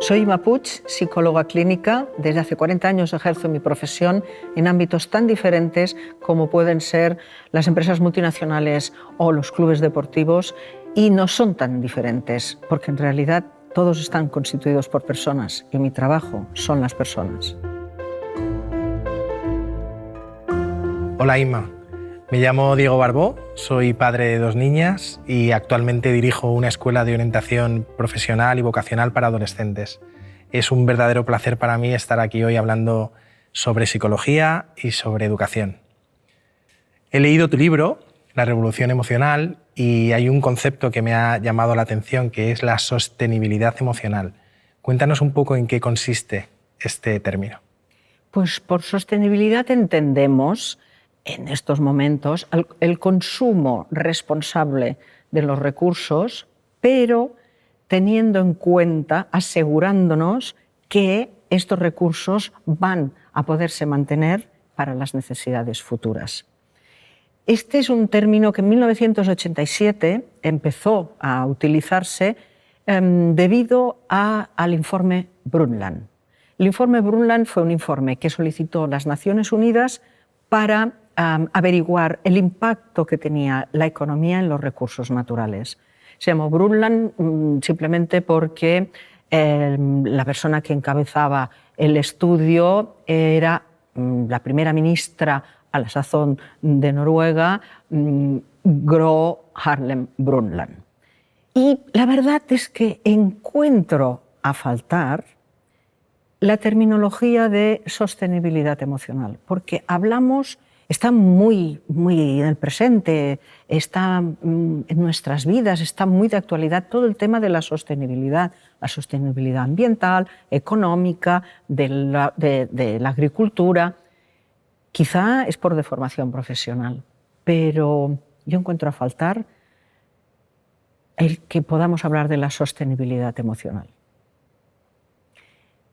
Soy Ima Puig, psicóloga clínica. Desde hace 40 años ejerzo mi profesión en ámbitos tan diferentes como pueden ser las empresas multinacionales o los clubes deportivos, y no son tan diferentes porque en realidad todos están constituidos por personas y mi trabajo son las personas. Hola Ima, me llamo Diego Barbó, soy padre de 2 niñas y actualmente dirijo una escuela de orientación profesional y vocacional para adolescentes. Es un verdadero placer para mí estar aquí hoy hablando sobre psicología y sobre educación. He leído tu libro, La revolución emocional, y hay un concepto que me ha llamado la atención, que es la sostenibilidad emocional. Cuéntanos un poco en qué consiste este término. Pues por sostenibilidad entendemos en estos momentos el consumo responsable de los recursos, pero teniendo en cuenta, asegurándonos que estos recursos van a poderse mantener para las necesidades futuras. Este es un término que en 1987 empezó a utilizarse debido al informe Brundtland. El informe Brundtland fue un informe que solicitó las Naciones Unidas para averiguar el impacto que tenía la economía en los recursos naturales. Se llamó Brundtland simplemente porque la persona que encabezaba el estudio era la primera ministra a la sazón de Noruega, Gro Harlem Brundtland. Y la verdad es que encuentro a faltar la terminología de sostenibilidad emocional, porque hablamos, está muy en el presente, está en nuestras vidas, está muy de actualidad todo el tema de la sostenibilidad ambiental, económica, de la agricultura. Quizá es por deformación profesional, pero yo encuentro a faltar el que podamos hablar de la sostenibilidad emocional.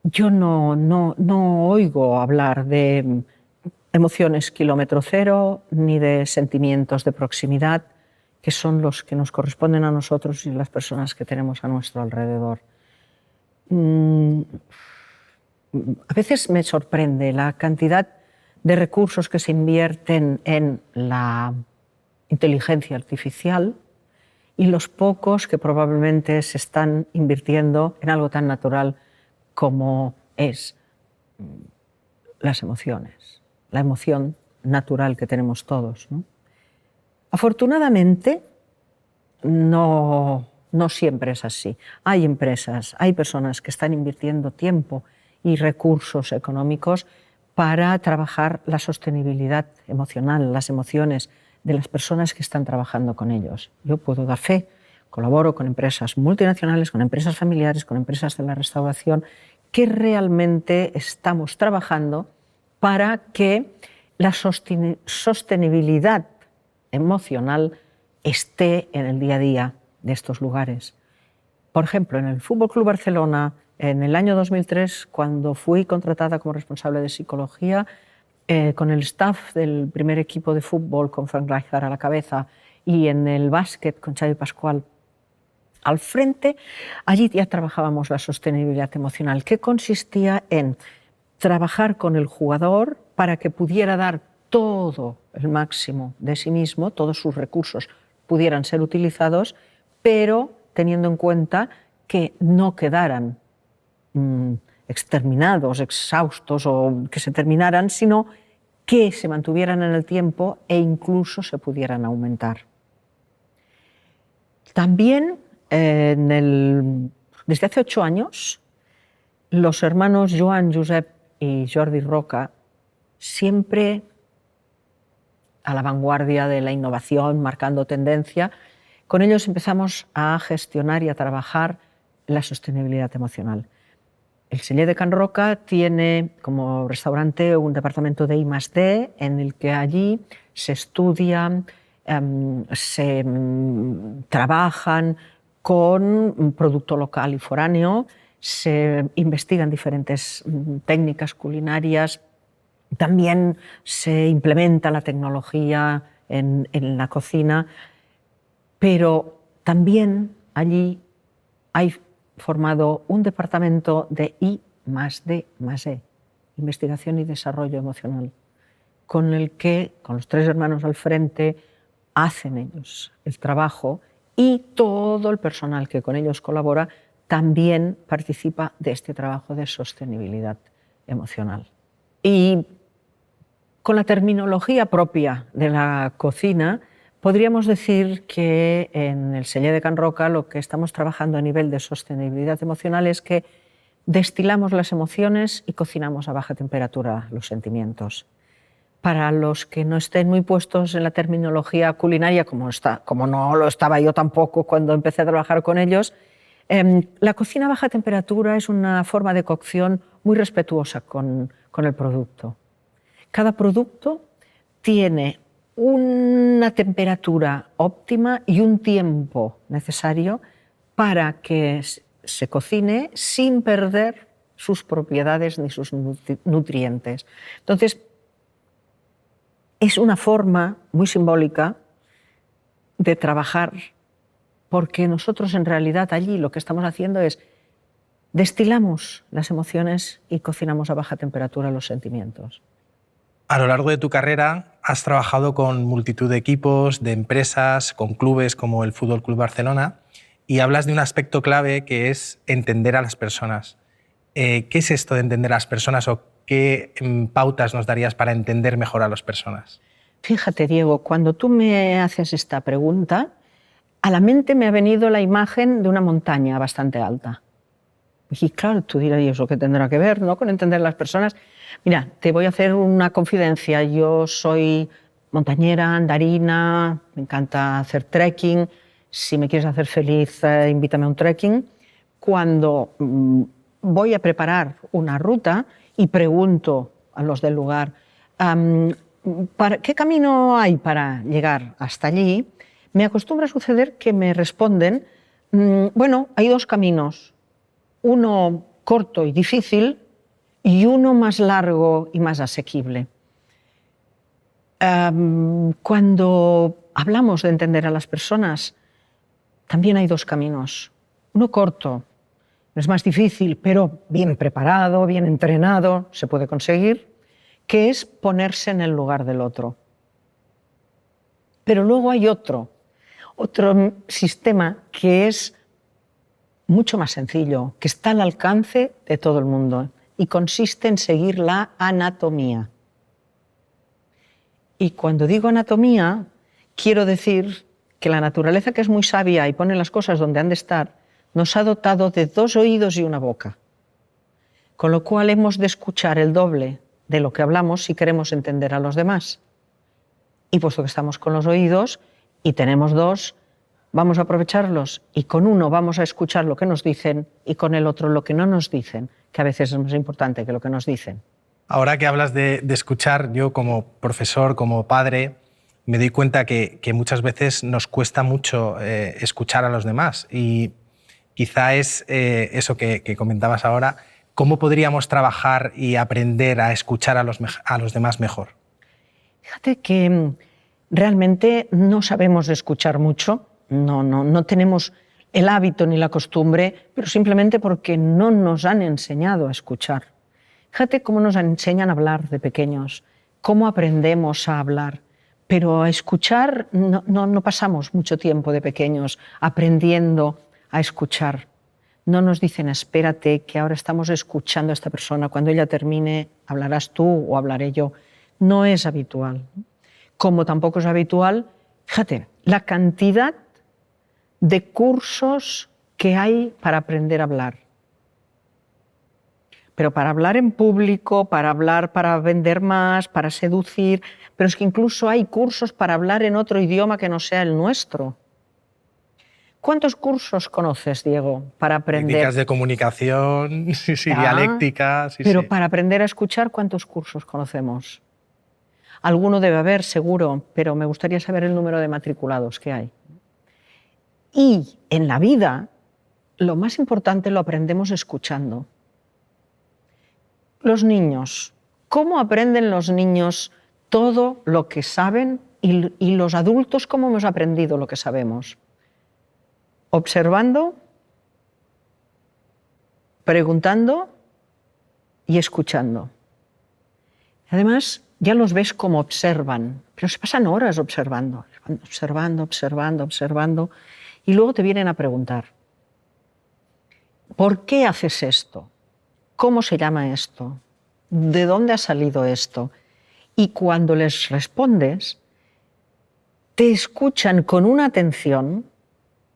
Yo no oigo hablar de emociones kilómetro cero ni de sentimientos de proximidad, que son los que nos corresponden a nosotros y las personas que tenemos a nuestro alrededor. A veces me sorprende la cantidad de recursos que se invierten en la inteligencia artificial y los pocos que probablemente se están invirtiendo en algo tan natural como es las emociones, la emoción natural que tenemos todos, ¿no? Afortunadamente, no siempre es así. Hay empresas, hay personas que están invirtiendo tiempo y recursos económicos para trabajar la sostenibilidad emocional, las emociones de las personas que están trabajando con ellos. Yo puedo dar fe, colaboro con empresas multinacionales, con empresas familiares, con empresas de la restauración, que realmente estamos trabajando para que la sostenibilidad emocional esté en el día a día de estos lugares. Por ejemplo, en el FC Barcelona, en el año 2003, cuando fui contratada como responsable de psicología, con el staff del primer equipo de fútbol, con Frank Rijkaard a la cabeza, y en el básquet con Xavi Pascual al frente, allí ya trabajábamos la sostenibilidad emocional, que consistía en trabajar con el jugador para que pudiera dar todo el máximo de sí mismo, todos sus recursos pudieran ser utilizados, pero teniendo en cuenta que no quedaran exterminados, exhaustos o que se terminaran, sino que se mantuvieran en el tiempo e incluso se pudieran aumentar. También desde hace 8 años, los hermanos Joan Josep y Jordi Roca, siempre a la vanguardia de la innovación, marcando tendencia, con ellos empezamos a gestionar y a trabajar la sostenibilidad emocional. El Celler de Can Roca tiene como restaurante un departamento de I+D en el que allí se estudian, se trabajan con producto local y foráneo, se investigan diferentes técnicas culinarias, también se implementa la tecnología en la cocina, pero también allí hay formado un departamento de I+D+E, investigación y desarrollo emocional, con el que, con los 3 hermanos al frente, hacen ellos el trabajo y todo el personal que con ellos colabora también participa de este trabajo de sostenibilidad emocional. Y con la terminología propia de la cocina, podríamos decir que en el Celler de Can Roca lo que estamos trabajando a nivel de sostenibilidad emocional es que destilamos las emociones y cocinamos a baja temperatura los sentimientos. Para los que no estén muy puestos en la terminología culinaria, como no lo estaba yo tampoco cuando empecé a trabajar con ellos, la cocina a baja temperatura es una forma de cocción muy respetuosa con el producto. Cada producto tiene una temperatura óptima y un tiempo necesario para que se cocine sin perder sus propiedades ni sus nutrientes. Entonces, es una forma muy simbólica de trabajar, porque nosotros en realidad allí lo que estamos haciendo es destilamos las emociones y cocinamos a baja temperatura los sentimientos. A lo largo de tu carrera has trabajado con multitud de equipos, de empresas, con clubes como el Fútbol Club Barcelona y hablas de un aspecto clave que es entender a las personas. ¿Qué es esto de entender a las personas o qué pautas nos darías para entender mejor a las personas? Fíjate, Diego, cuando tú me haces esta pregunta, a la mente me ha venido la imagen de una montaña bastante alta. Y claro, tú dirás, ¿y eso qué tendrá que ver, ¿no?, con entender a las personas? Mira, te voy a hacer una confidencia. Yo soy montañera, andarina, me encanta hacer trekking. Si me quieres hacer feliz, invítame a un trekking. Cuando voy a preparar una ruta y pregunto a los del lugar ¿qué camino hay para llegar hasta allí?, me acostumbra a suceder que me responden, bueno, hay 2 caminos, uno corto y difícil y uno más largo y más asequible. Cuando hablamos de entender a las personas, también hay 2 caminos. Uno corto, es más difícil, pero bien preparado, bien entrenado, se puede conseguir, que es ponerse en el lugar del otro. Pero luego hay otro sistema que es mucho más sencillo, que está al alcance de todo el mundo y consiste en seguir la anatomía. Y cuando digo anatomía, quiero decir que la naturaleza, que es muy sabia y pone las cosas donde han de estar, nos ha dotado de 2 oídos y una boca. Con lo cual hemos de escuchar el doble de lo que hablamos si queremos entender a los demás. Y puesto que estamos con los oídos y tenemos 2, vamos a aprovecharlos y con uno vamos a escuchar lo que nos dicen y con el otro lo que no nos dicen, que a veces es más importante que lo que nos dicen. Ahora que hablas de escuchar, yo como profesor, como padre, me doy cuenta que muchas veces nos cuesta mucho escuchar a los demás y quizá es eso que comentabas ahora. ¿Cómo podríamos trabajar y aprender a escuchar a los demás mejor? Fíjate que realmente no sabemos escuchar mucho, no tenemos el hábito ni la costumbre, pero simplemente porque no nos han enseñado a escuchar. Fíjate cómo nos enseñan a hablar de pequeños, cómo aprendemos a hablar, pero a escuchar no pasamos mucho tiempo de pequeños aprendiendo a escuchar. No nos dicen, espérate, que ahora estamos escuchando a esta persona, cuando ella termine hablarás tú o hablaré yo. No es habitual. Como tampoco es habitual, fíjate, la cantidad de cursos que hay para aprender a hablar. Pero para hablar en público, para hablar, para vender más, para seducir, pero es que incluso hay cursos para hablar en otro idioma que no sea el nuestro. ¿Cuántos cursos conoces, Diego, para aprender? Técnicas de comunicación, sí, dialéctica. Sí, pero sí. para aprender a escuchar, ¿cuántos cursos conocemos? Alguno debe haber, seguro, pero me gustaría saber el número de matriculados que hay. Y en la vida, lo más importante lo aprendemos escuchando. Los niños, ¿cómo aprenden los niños todo lo que saben y los adultos cómo hemos aprendido lo que sabemos? Observando preguntando y escuchando. Además, ya los ves como observan, pero se pasan horas observando, observando, y luego te vienen a preguntar, ¿por qué haces esto? ¿Cómo se llama esto? ¿De dónde ha salido esto? Y cuando les respondes, te escuchan con una atención,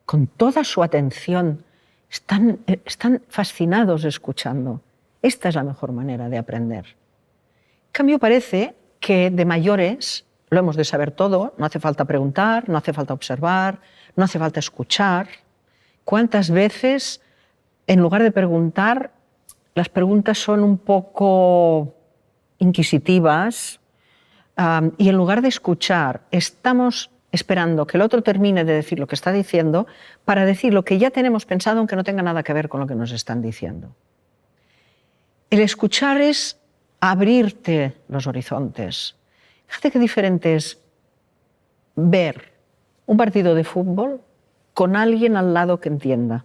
con toda su atención, están fascinados escuchando. Esta es la mejor manera de aprender. En cambio, parece que de mayores lo hemos de saber todo, no hace falta preguntar, no hace falta observar, no hace falta escuchar. ¿Cuántas veces, en lugar de preguntar, las preguntas son un poco inquisitivas y en lugar de escuchar, estamos esperando que el otro termine de decir lo que está diciendo para decir lo que ya tenemos pensado aunque no tenga nada que ver con lo que nos están diciendo? El escuchar es abrirte los horizontes. Fíjate qué diferente es ver un partido de fútbol con alguien al lado que entienda.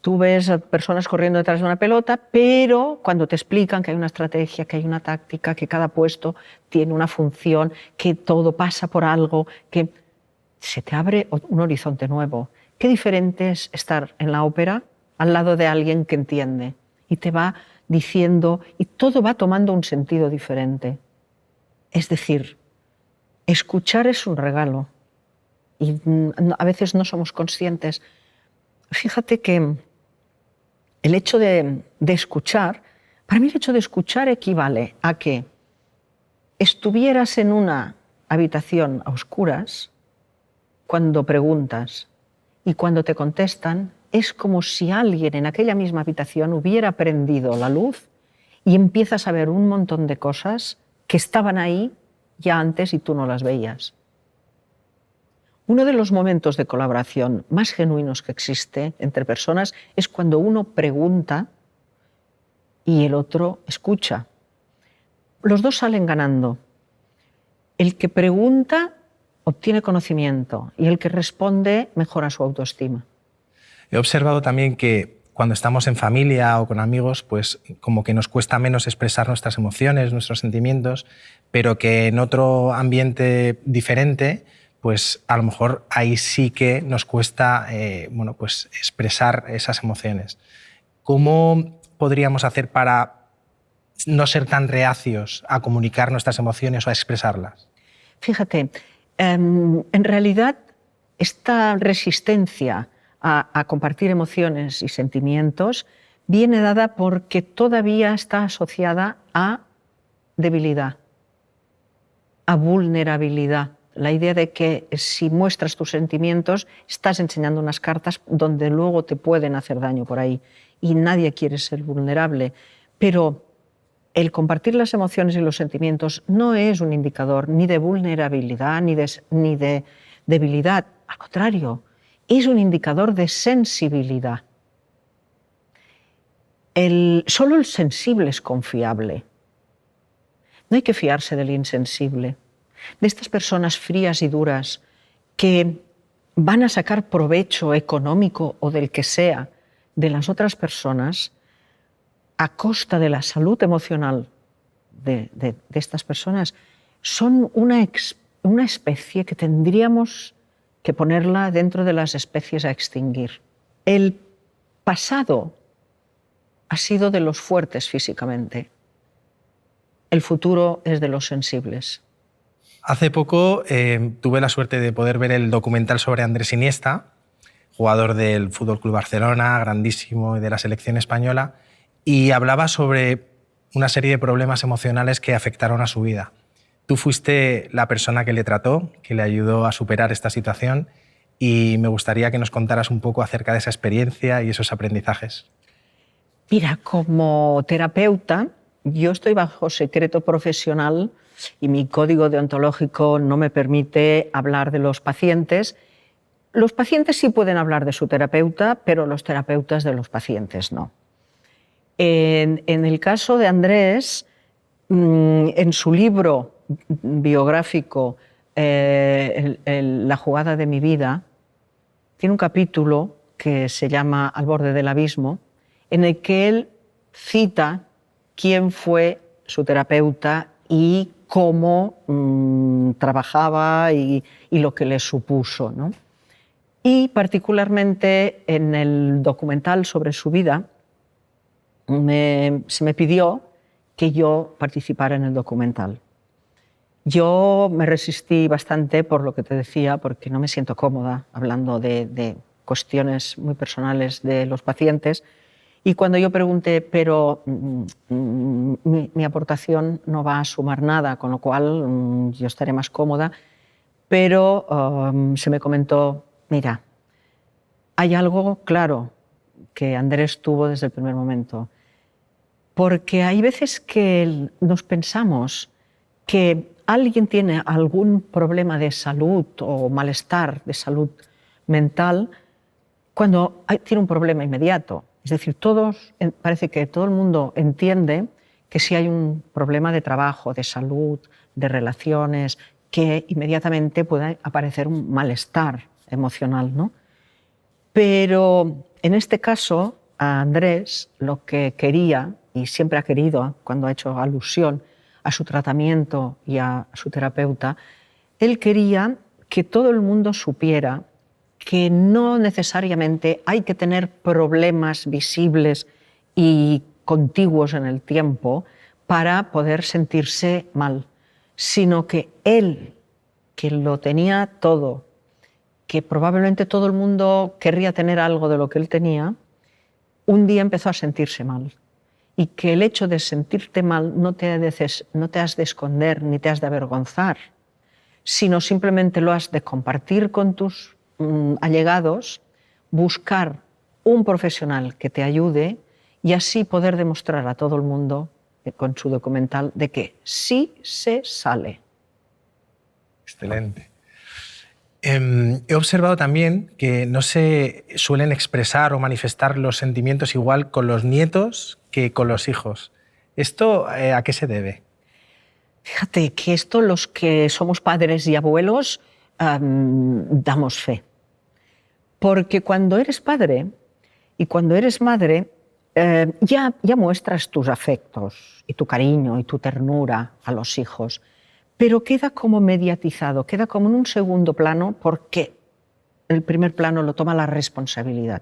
Tú ves a personas corriendo detrás de una pelota, pero cuando te explican que hay una estrategia, que hay una táctica, que cada puesto tiene una función, que todo pasa por algo, que se te abre un horizonte nuevo. Qué diferente es estar en la ópera al lado de alguien que entiende y te va diciendo, y todo va tomando un sentido diferente. Es decir, escuchar es un regalo y a veces no somos conscientes. Fíjate que el hecho de escuchar, para mí el hecho de escuchar equivale a que estuvieras en una habitación a oscuras cuando preguntas y cuando te contestan, es como si alguien en aquella misma habitación hubiera prendido la luz y empiezas a ver un montón de cosas que estaban ahí ya antes y tú no las veías. Uno de los momentos de colaboración más genuinos que existe entre personas es cuando uno pregunta y el otro escucha. Los dos salen ganando. El que pregunta obtiene conocimiento y el que responde mejora su autoestima. He observado también que cuando estamos en familia o con amigos, pues como que nos cuesta menos expresar nuestras emociones, nuestros sentimientos, pero que en otro ambiente diferente, pues a lo mejor ahí sí que nos cuesta pues expresar esas emociones. ¿Cómo podríamos hacer para no ser tan reacios a comunicar nuestras emociones o a expresarlas? Fíjate, en realidad esta resistencia a compartir emociones y sentimientos viene dada porque todavía está asociada a debilidad, a vulnerabilidad. La idea de que si muestras tus sentimientos estás enseñando unas cartas donde luego te pueden hacer daño por ahí y nadie quiere ser vulnerable. Pero el compartir las emociones y los sentimientos no es un indicador ni de vulnerabilidad ni de debilidad. Al contrario, es un indicador de sensibilidad. Solo el sensible es confiable. No hay que fiarse del insensible, de estas personas frías y duras que van a sacar provecho económico o del que sea de las otras personas a costa de la salud emocional de estas personas. Son una especie que tendríamos que ponerla dentro de las especies a extinguir. El pasado ha sido de los fuertes físicamente. El futuro es de los sensibles. Hace poco tuve la suerte de poder ver el documental sobre Andrés Iniesta, jugador del Fútbol Club Barcelona, grandísimo, y de la selección española, y hablaba sobre una serie de problemas emocionales que afectaron a su vida. Tú fuiste la persona que le trató, que le ayudó a superar esta situación, y me gustaría que nos contaras un poco acerca de esa experiencia y esos aprendizajes. Mira, como terapeuta, yo estoy bajo secreto profesional y mi código deontológico no me permite hablar de los pacientes. Los pacientes sí pueden hablar de su terapeuta, pero los terapeutas de los pacientes no. En el caso de Andrés, en su libro biográfico La jugada de mi vida, tiene un capítulo que se llama Al borde del abismo, en el que él cita quién fue su terapeuta y cómo trabajaba y lo que le supuso, ¿no? Y particularmente en el documental sobre su vida se me pidió que yo participara en el documental. Yo me resistí bastante por lo que te decía, porque no me siento cómoda hablando de cuestiones muy personales de los pacientes. Y cuando yo pregunté, pero mi aportación no va a sumar nada, con lo cual yo estaré más cómoda, pero se me comentó, mira, hay algo claro que Andrés tuvo desde el primer momento, porque hay veces que nos pensamos que alguien tiene algún problema de salud o malestar de salud mental cuando tiene un problema inmediato. Es decir, parece que todo el mundo entiende que si hay un problema de trabajo, de salud, de relaciones, que inmediatamente puede aparecer un malestar emocional, ¿no? Pero en este caso, a Andrés lo que quería, y siempre ha querido cuando ha hecho alusión a su tratamiento y a su terapeuta, él quería que todo el mundo supiera que no necesariamente hay que tener problemas visibles y contiguos en el tiempo para poder sentirse mal, sino que él, que lo tenía todo, que probablemente todo el mundo querría tener algo de lo que él tenía, un día empezó a sentirse mal. Y que el hecho de sentirte mal no te has de esconder ni te has de avergonzar, sino simplemente lo has de compartir con tus allegados, buscar un profesional que te ayude y así poder demostrar a todo el mundo con su documental de que sí se sale. Excelente. He observado también que no se suelen expresar o manifestar los sentimientos igual con los nietos que con los hijos. ¿Esto a qué se debe? Fíjate que esto los que somos padres y abuelos damos fe. Porque cuando eres padre y cuando eres madre ya muestras tus afectos y tu cariño y tu ternura a los hijos, pero queda como mediatizado, queda como en un segundo plano porque el primer plano lo toma la responsabilidad.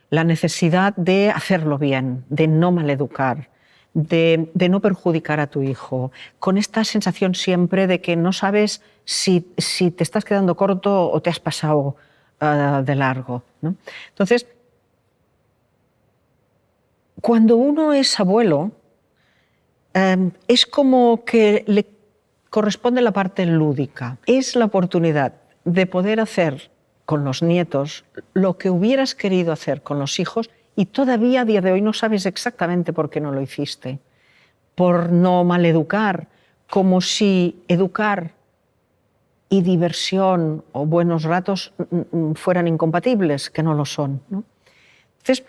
La necesidad de hacerlo bien, de no maleducar, de no perjudicar a tu hijo, con esta sensación siempre de que no sabes si te estás quedando corto o te has pasado de largo, ¿no? Entonces, cuando uno es abuelo, es como que le corresponde la parte lúdica. Es la oportunidad de poder hacer con los nietos lo que hubieras querido hacer con los hijos y todavía a día de hoy no sabes exactamente por qué no lo hiciste. Por no maleducar, como si educar y diversión o buenos ratos fueran incompatibles, que no lo son, ¿no? Entonces,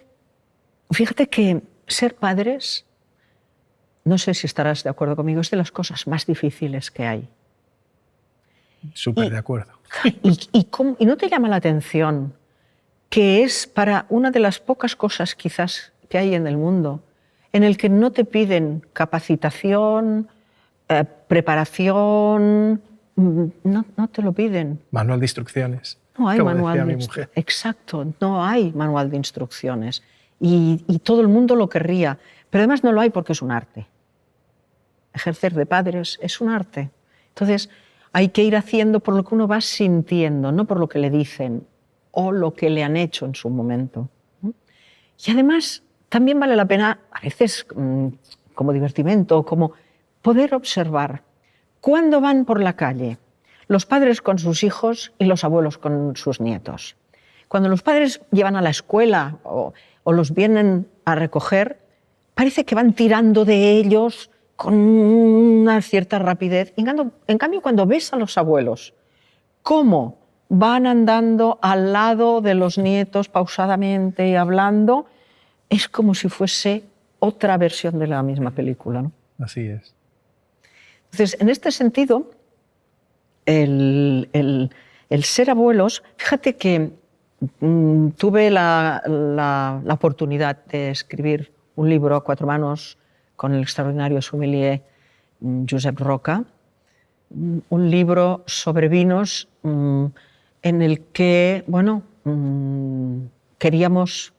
fíjate que ser padres, no sé si estarás de acuerdo conmigo, es de las cosas más difíciles que hay. Súper de acuerdo. ¿Y no te llama la atención que es para una de las pocas cosas quizás que hay en el mundo en el que no te piden capacitación, preparación, no te lo piden? Manual de instrucciones. No hay como manual decía de mi mujer. Exacto, no hay manual de instrucciones. Y todo el mundo lo querría, pero además no lo hay porque es un arte. Ejercer de padres es un arte. Entonces, hay que ir haciendo por lo que uno va sintiendo, no por lo que le dicen o lo que le han hecho en su momento. Y además, también vale la pena, a veces como divertimento, como poder observar cuándo van por la calle los padres con sus hijos y los abuelos con sus nietos. Cuando los padres llevan a la escuela o los vienen a recoger, parece que van tirando de ellos con una cierta rapidez. En cambio, cuando ves a los abuelos, cómo van andando al lado de los nietos pausadamente y hablando, es como si fuese otra versión de la misma película, ¿no? Así es. Entonces, en este sentido, el ser abuelos, fíjate que tuve la oportunidad de escribir un libro a 4 manos con el extraordinario sommelier Josep Roca, un libro sobre vinos en el que, bueno, queríamos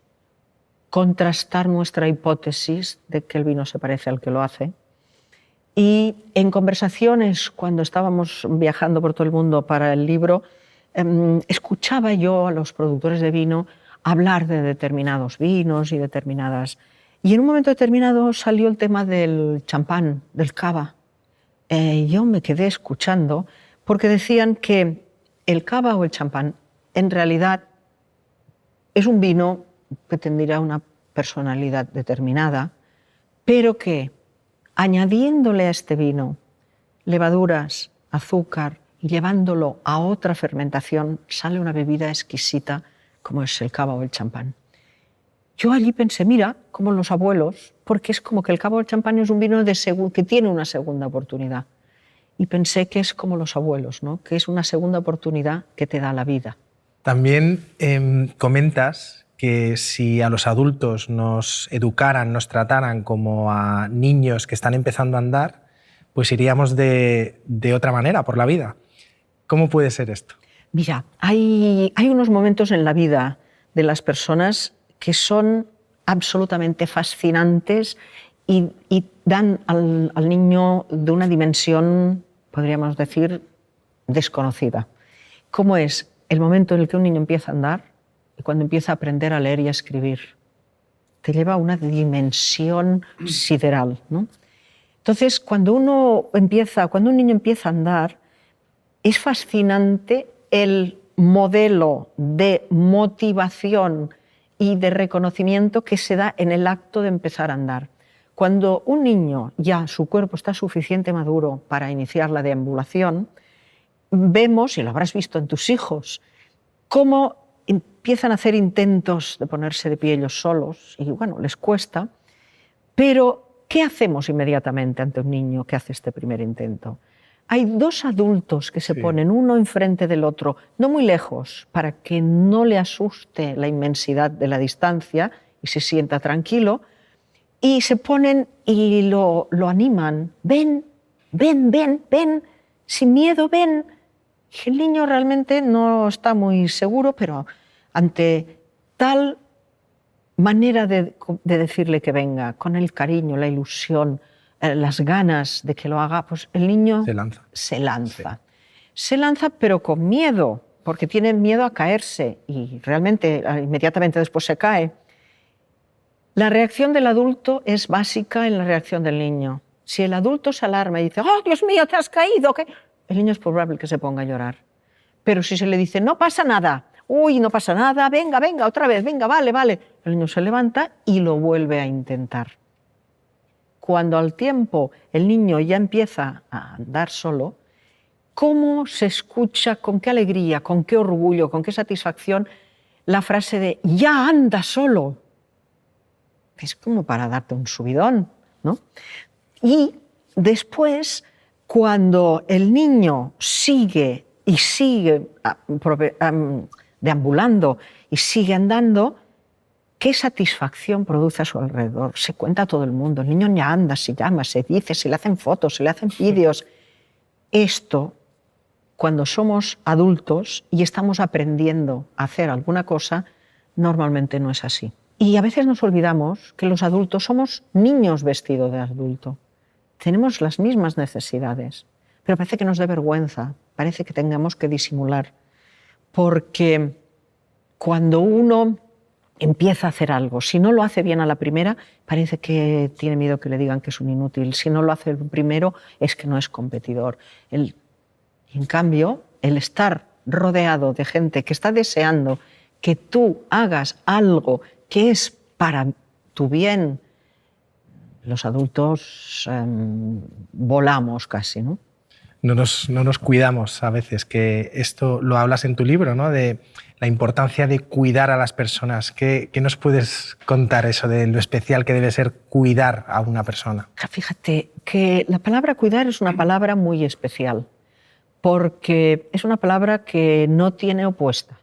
contrastar nuestra hipótesis de que el vino se parece al que lo hace. Y en conversaciones, cuando estábamos viajando por todo el mundo para el libro, escuchaba yo a los productores de vino hablar de determinados vinos y determinadas... Y en un momento determinado salió el tema del champán, del cava. Yo me quedé escuchando porque decían que el cava o el champán en realidad es un vino que tendría una personalidad determinada, pero que añadiéndole a este vino levaduras, azúcar y llevándolo a otra fermentación, sale una bebida exquisita como es el cava o el champán. Yo allí pensé, mira, como los abuelos, porque es como que el cava o el champán es un vino que tiene una segunda oportunidad. Y pensé que es como los abuelos, ¿no? Que es una segunda oportunidad que te da la vida. También comentas que si a los adultos nos educaran, nos trataran como a niños que están empezando a andar, pues iríamos de otra manera por la vida. ¿Cómo puede ser esto? Mira, hay unos momentos en la vida de las personas que son absolutamente fascinantes y dan al niño de una dimensión, podríamos decir, desconocida. ¿Cómo es el momento en el que un niño empieza a andar y cuando empieza a aprender a leer y a escribir? Te lleva a una dimensión sideral, ¿no? Entonces, cuando un niño empieza a andar, es fascinante el modelo de motivación y de reconocimiento que se da en el acto de empezar a andar. Cuando un niño ya su cuerpo está suficiente maduro para iniciar la deambulación, vemos, y lo habrás visto en tus hijos, cómo empiezan a hacer intentos de ponerse de pie ellos solos, y bueno, les cuesta, pero ¿qué hacemos inmediatamente ante un niño que hace este primer intento? Hay 2 adultos que se ponen uno enfrente del otro, no muy lejos, para que no le asuste la inmensidad de la distancia y se sienta tranquilo, y se ponen y lo animan. Ven, ven, ven, ven, sin miedo, ven. Y el niño realmente no está muy seguro, pero ante tal manera de decirle que venga, con el cariño, la ilusión, las ganas de que lo haga, pues el niño se lanza. Sí. Se lanza, pero con miedo, porque tiene miedo a caerse y realmente inmediatamente después se cae. La reacción del adulto es básica en la reacción del niño. Si el adulto se alarma y dice, ¡oh, Dios mío, te has caído!, ¿qué? El niño es probable que se ponga a llorar. Pero si se le dice, no pasa nada, uy, no pasa nada, venga, venga, otra vez, venga, vale, vale, el niño se levanta y lo vuelve a intentar. Cuando al tiempo el niño ya empieza a andar solo, ¿cómo se escucha, con qué alegría, con qué orgullo, con qué satisfacción la frase de «ya anda solo»? Es como para darte un subidón, ¿no? Y después, cuando el niño sigue y sigue deambulando y sigue andando, ¿qué satisfacción produce a su alrededor? Se cuenta a todo el mundo. El niño ya anda, se llama, se dice, se le hacen fotos, se le hacen vídeos. Esto, cuando somos adultos y estamos aprendiendo a hacer alguna cosa, normalmente no es así. Y a veces nos olvidamos que los adultos somos niños vestidos de adulto. Tenemos las mismas necesidades, pero parece que nos dé vergüenza, parece que tengamos que disimular. Porque cuando uno empieza a hacer algo, si no lo hace bien a la primera, parece que tiene miedo que le digan que es un inútil. Si no lo hace el primero, es que no es competidor. En cambio, el estar rodeado de gente que está deseando que tú hagas algo que es para tu bien, los adultos volamos casi, ¿no? No nos cuidamos a veces, que esto lo hablas en tu libro, ¿no? De la importancia de cuidar a las personas. ¿Qué nos puedes contar eso de lo especial que debe ser cuidar a una persona? Fíjate que la palabra cuidar es una palabra muy especial, porque es una palabra que no tiene opuesta.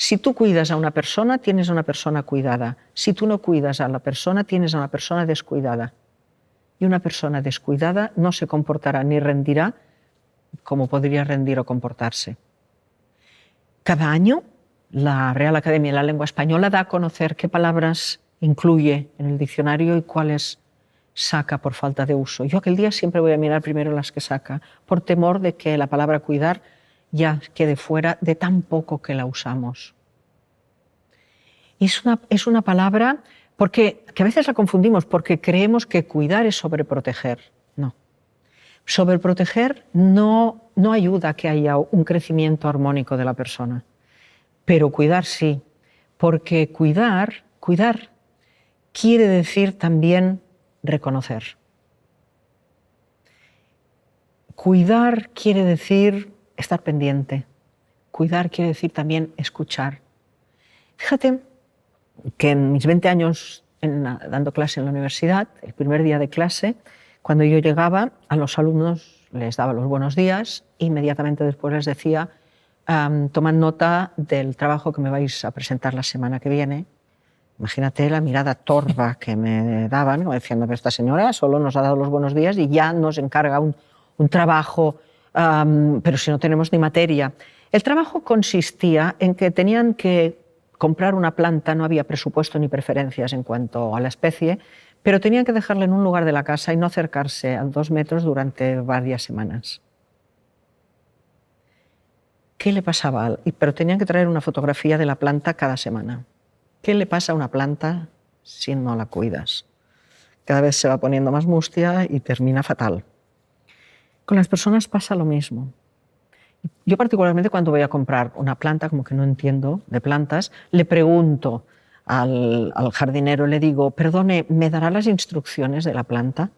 Si tú cuidas a una persona, tienes a una persona cuidada. Si tú no cuidas a la persona, tienes a una persona descuidada. Y una persona descuidada no se comportará ni rendirá como podría rendir o comportarse. Cada año, la Real Academia de la Lengua Española da a conocer qué palabras incluye en el diccionario y cuáles saca por falta de uso. Yo aquel día siempre voy a mirar primero las que saca, por temor de que la palabra cuidar ya quede fuera de tan poco que la usamos. Es una palabra que a veces la confundimos porque creemos que cuidar es sobreproteger. No. Sobreproteger no ayuda a que haya un crecimiento armónico de la persona, pero cuidar sí, porque cuidar quiere decir también reconocer. Cuidar quiere decir estar pendiente. Cuidar quiere decir también escuchar. Fíjate que en mis 20 años dando clase en la universidad, el primer día de clase, cuando yo llegaba, a los alumnos les daba los buenos días e inmediatamente después les decía tomad nota del trabajo que me vais a presentar la semana que viene. Imagínate la mirada torva que me daban, como diciendo que esta señora solo nos ha dado los buenos días y ya nos encarga un trabajo, pero si no tenemos ni materia. El trabajo consistía en que tenían que comprar una planta, no había presupuesto ni preferencias en cuanto a la especie, pero tenían que dejarla en un lugar de la casa y no acercarse a 2 metros durante varias semanas. ¿Qué le pasaba? Pero tenían que traer una fotografía de la planta cada semana. ¿Qué le pasa a una planta si no la cuidas? Cada vez se va poniendo más mustia y termina fatal. Con las personas pasa lo mismo. Yo particularmente cuando voy a comprar una planta, como que no entiendo de plantas, le pregunto al jardinero, le digo, perdone, ¿me dará las instrucciones de la planta?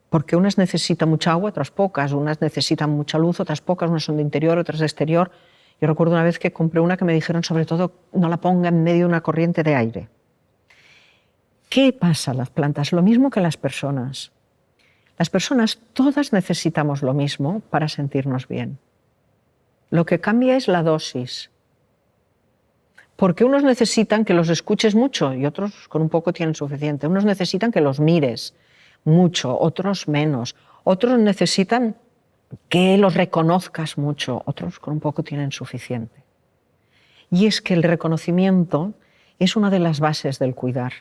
Porque unas necesitan mucha agua, otras pocas, unas necesitan mucha luz, otras pocas, unas son de interior, otras de exterior. Yo recuerdo una vez que compré una que me dijeron, sobre todo, no la ponga en medio de una corriente de aire. ¿Qué pasa a las plantas? Lo mismo que las personas. Las personas todas necesitamos lo mismo para sentirnos bien. Lo que cambia es la dosis. Porque unos necesitan que los escuches mucho y otros con un poco tienen suficiente. Unos necesitan que los mires mucho, otros menos. Otros necesitan que los reconozcas mucho, otros con un poco tienen suficiente. Y es que el reconocimiento es una de las bases del cuidar.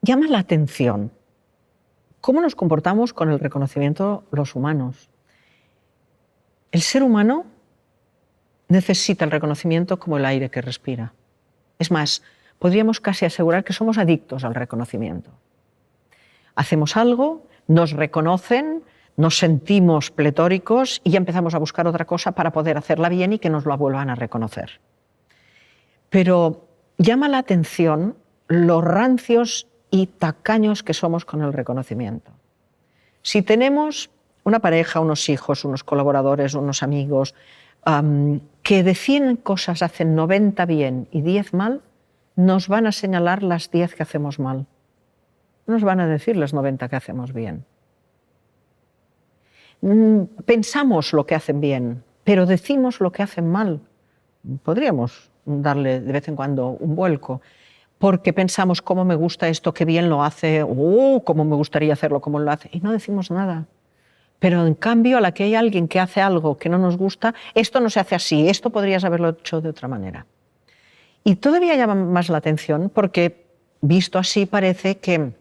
Llama la atención cómo nos comportamos con el reconocimiento los humanos. El ser humano necesita el reconocimiento como el aire que respira. Es más, podríamos casi asegurar que somos adictos al reconocimiento. Hacemos algo, nos reconocen, nos sentimos pletóricos y ya empezamos a buscar otra cosa para poder hacerla bien y que nos lo vuelvan a reconocer. Pero llama la atención los rancios y tacaños que somos con el reconocimiento. Si tenemos una pareja, unos hijos, unos colaboradores, unos amigos, que de 100 cosas hacen 90 bien y 10 mal, nos van a señalar las 10 que hacemos mal. No nos van a decir las 90 que hacemos bien. Pensamos lo que hacen bien, pero decimos lo que hacen mal. Podríamos darle de vez en cuando un vuelco, porque pensamos cómo me gusta esto, qué bien lo hace, cómo me gustaría hacerlo como lo hace, y no decimos nada. Pero en cambio, a la que hay alguien que hace algo que no nos gusta, esto no se hace así, esto podrías haberlo hecho de otra manera. Y todavía llama más la atención porque, visto así, parece que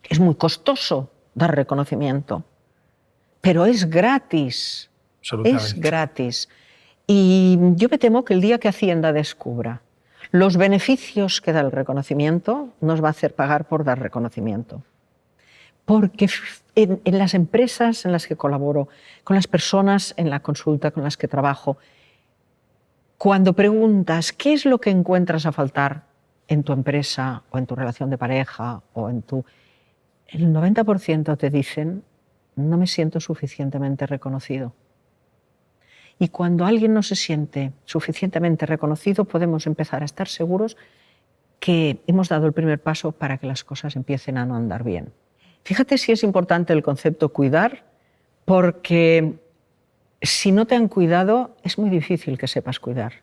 es muy costoso dar reconocimiento. Pero es gratis. Es gratis. Y yo me temo que el día que Hacienda descubra los beneficios que da el reconocimiento, nos va a hacer pagar por dar reconocimiento. Porque en las empresas en las que colaboro, con las personas en la consulta con las que trabajo, cuando preguntas qué es lo que encuentras a faltar en tu empresa o en tu relación de pareja o el 90% te dicen no me siento suficientemente reconocido. Y cuando alguien no se siente suficientemente reconocido, podemos empezar a estar seguros que hemos dado el primer paso para que las cosas empiecen a no andar bien. Fíjate si es importante el concepto cuidar, porque si no te han cuidado, es muy difícil que sepas cuidar.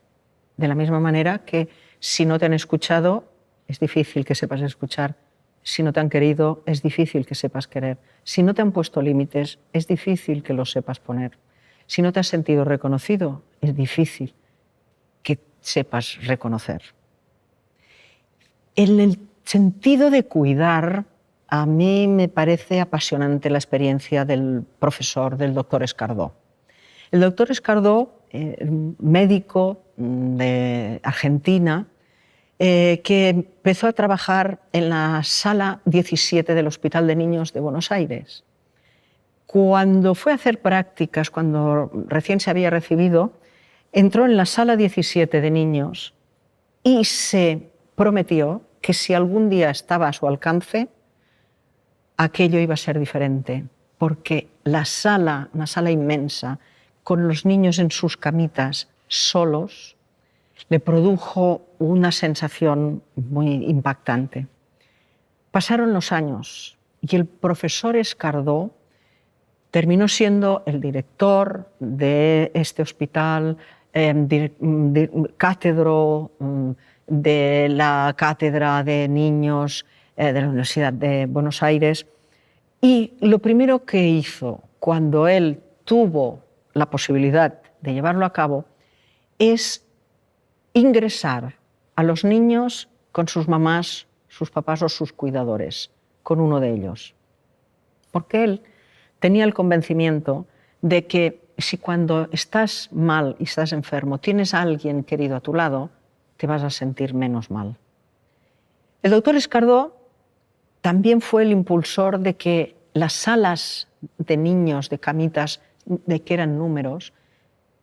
De la misma manera que si no te han escuchado, es difícil que sepas escuchar. Si no te han querido, es difícil que sepas querer. Si no te han puesto límites, es difícil que los sepas poner. Si no te has sentido reconocido, es difícil que sepas reconocer. En el sentido de cuidar, a mí me parece apasionante la experiencia del profesor, del doctor Escardó. El doctor Escardó, médico de Argentina, que empezó a trabajar en la sala 17 del Hospital de Niños de Buenos Aires. Cuando fue a hacer prácticas, cuando recién se había recibido, entró en la sala 17 de niños y se prometió que si algún día estaba a su alcance, aquello iba a ser diferente, porque la sala, una sala inmensa, con los niños en sus camitas solos, le produjo una sensación muy impactante. Pasaron los años y el profesor Escardó terminó siendo el director de este hospital, cátedro de la Cátedra de Niños de la Universidad de Buenos Aires. Y lo primero que hizo cuando él tuvo la posibilidad de llevarlo a cabo es ingresar a los niños con sus mamás, sus papás o sus cuidadores, con uno de ellos. Porque él tenía el convencimiento de que si cuando estás mal y estás enfermo tienes a alguien querido a tu lado, te vas a sentir menos mal. El doctor Escardó también fue el impulsor de que las salas de niños, de camitas, de que eran números,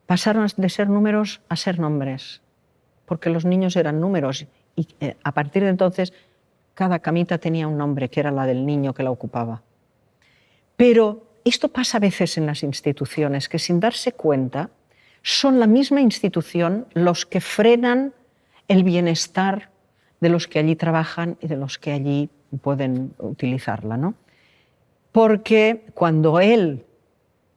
pasaron de ser números a ser nombres, porque los niños eran números y a partir de entonces cada camita tenía un nombre, que era la del niño que la ocupaba. Pero esto pasa a veces en las instituciones, que sin darse cuenta son la misma institución los que frenan el bienestar de los que allí trabajan y de los que allí pueden utilizarla, ¿no? Porque cuando él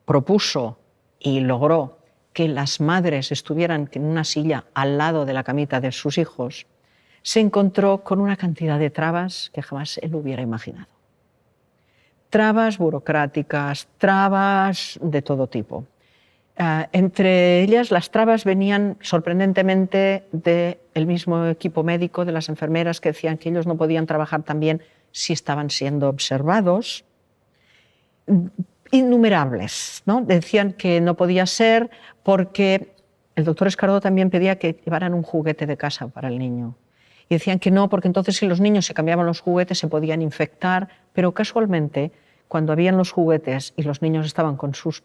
propuso y logró que las madres estuvieran en una silla al lado de la camita de sus hijos, se encontró con una cantidad de trabas que jamás él hubiera imaginado. Trabas burocráticas, trabas de todo tipo. Entre ellas, las trabas venían sorprendentemente del mismo equipo médico, de las enfermeras, que decían que ellos no podían trabajar tan bien si estaban siendo observados. Innumerables, ¿no? Decían que no podía ser porque el doctor Escardó también pedía que llevaran un juguete de casa para el niño. Y decían que no, porque entonces si los niños se cambiaban los juguetes se podían infectar, pero casualmente cuando habían los juguetes y los niños estaban con sus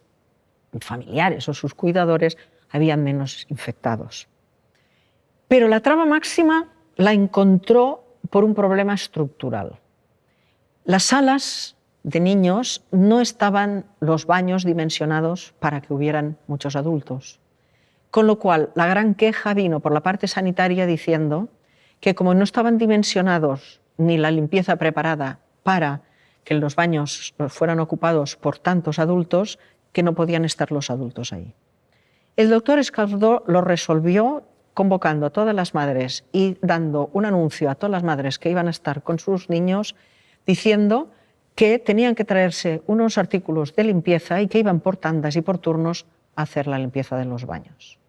familiares o sus cuidadores, habían menos infectados. Pero la traba máxima la encontró por un problema estructural. Las salas de niños no estaban los baños dimensionados para que hubieran muchos adultos. Con lo cual, la gran queja vino por la parte sanitaria diciendo que como no estaban dimensionados ni la limpieza preparada para que los baños fueran ocupados por tantos adultos, que no podían estar los adultos ahí. El doctor Escardó lo resolvió convocando a todas las madres y dando un anuncio a todas las madres que iban a estar con sus niños, diciendo que tenían que traerse unos artículos de limpieza y que iban por tandas y por turnos a hacer la limpieza de los baños.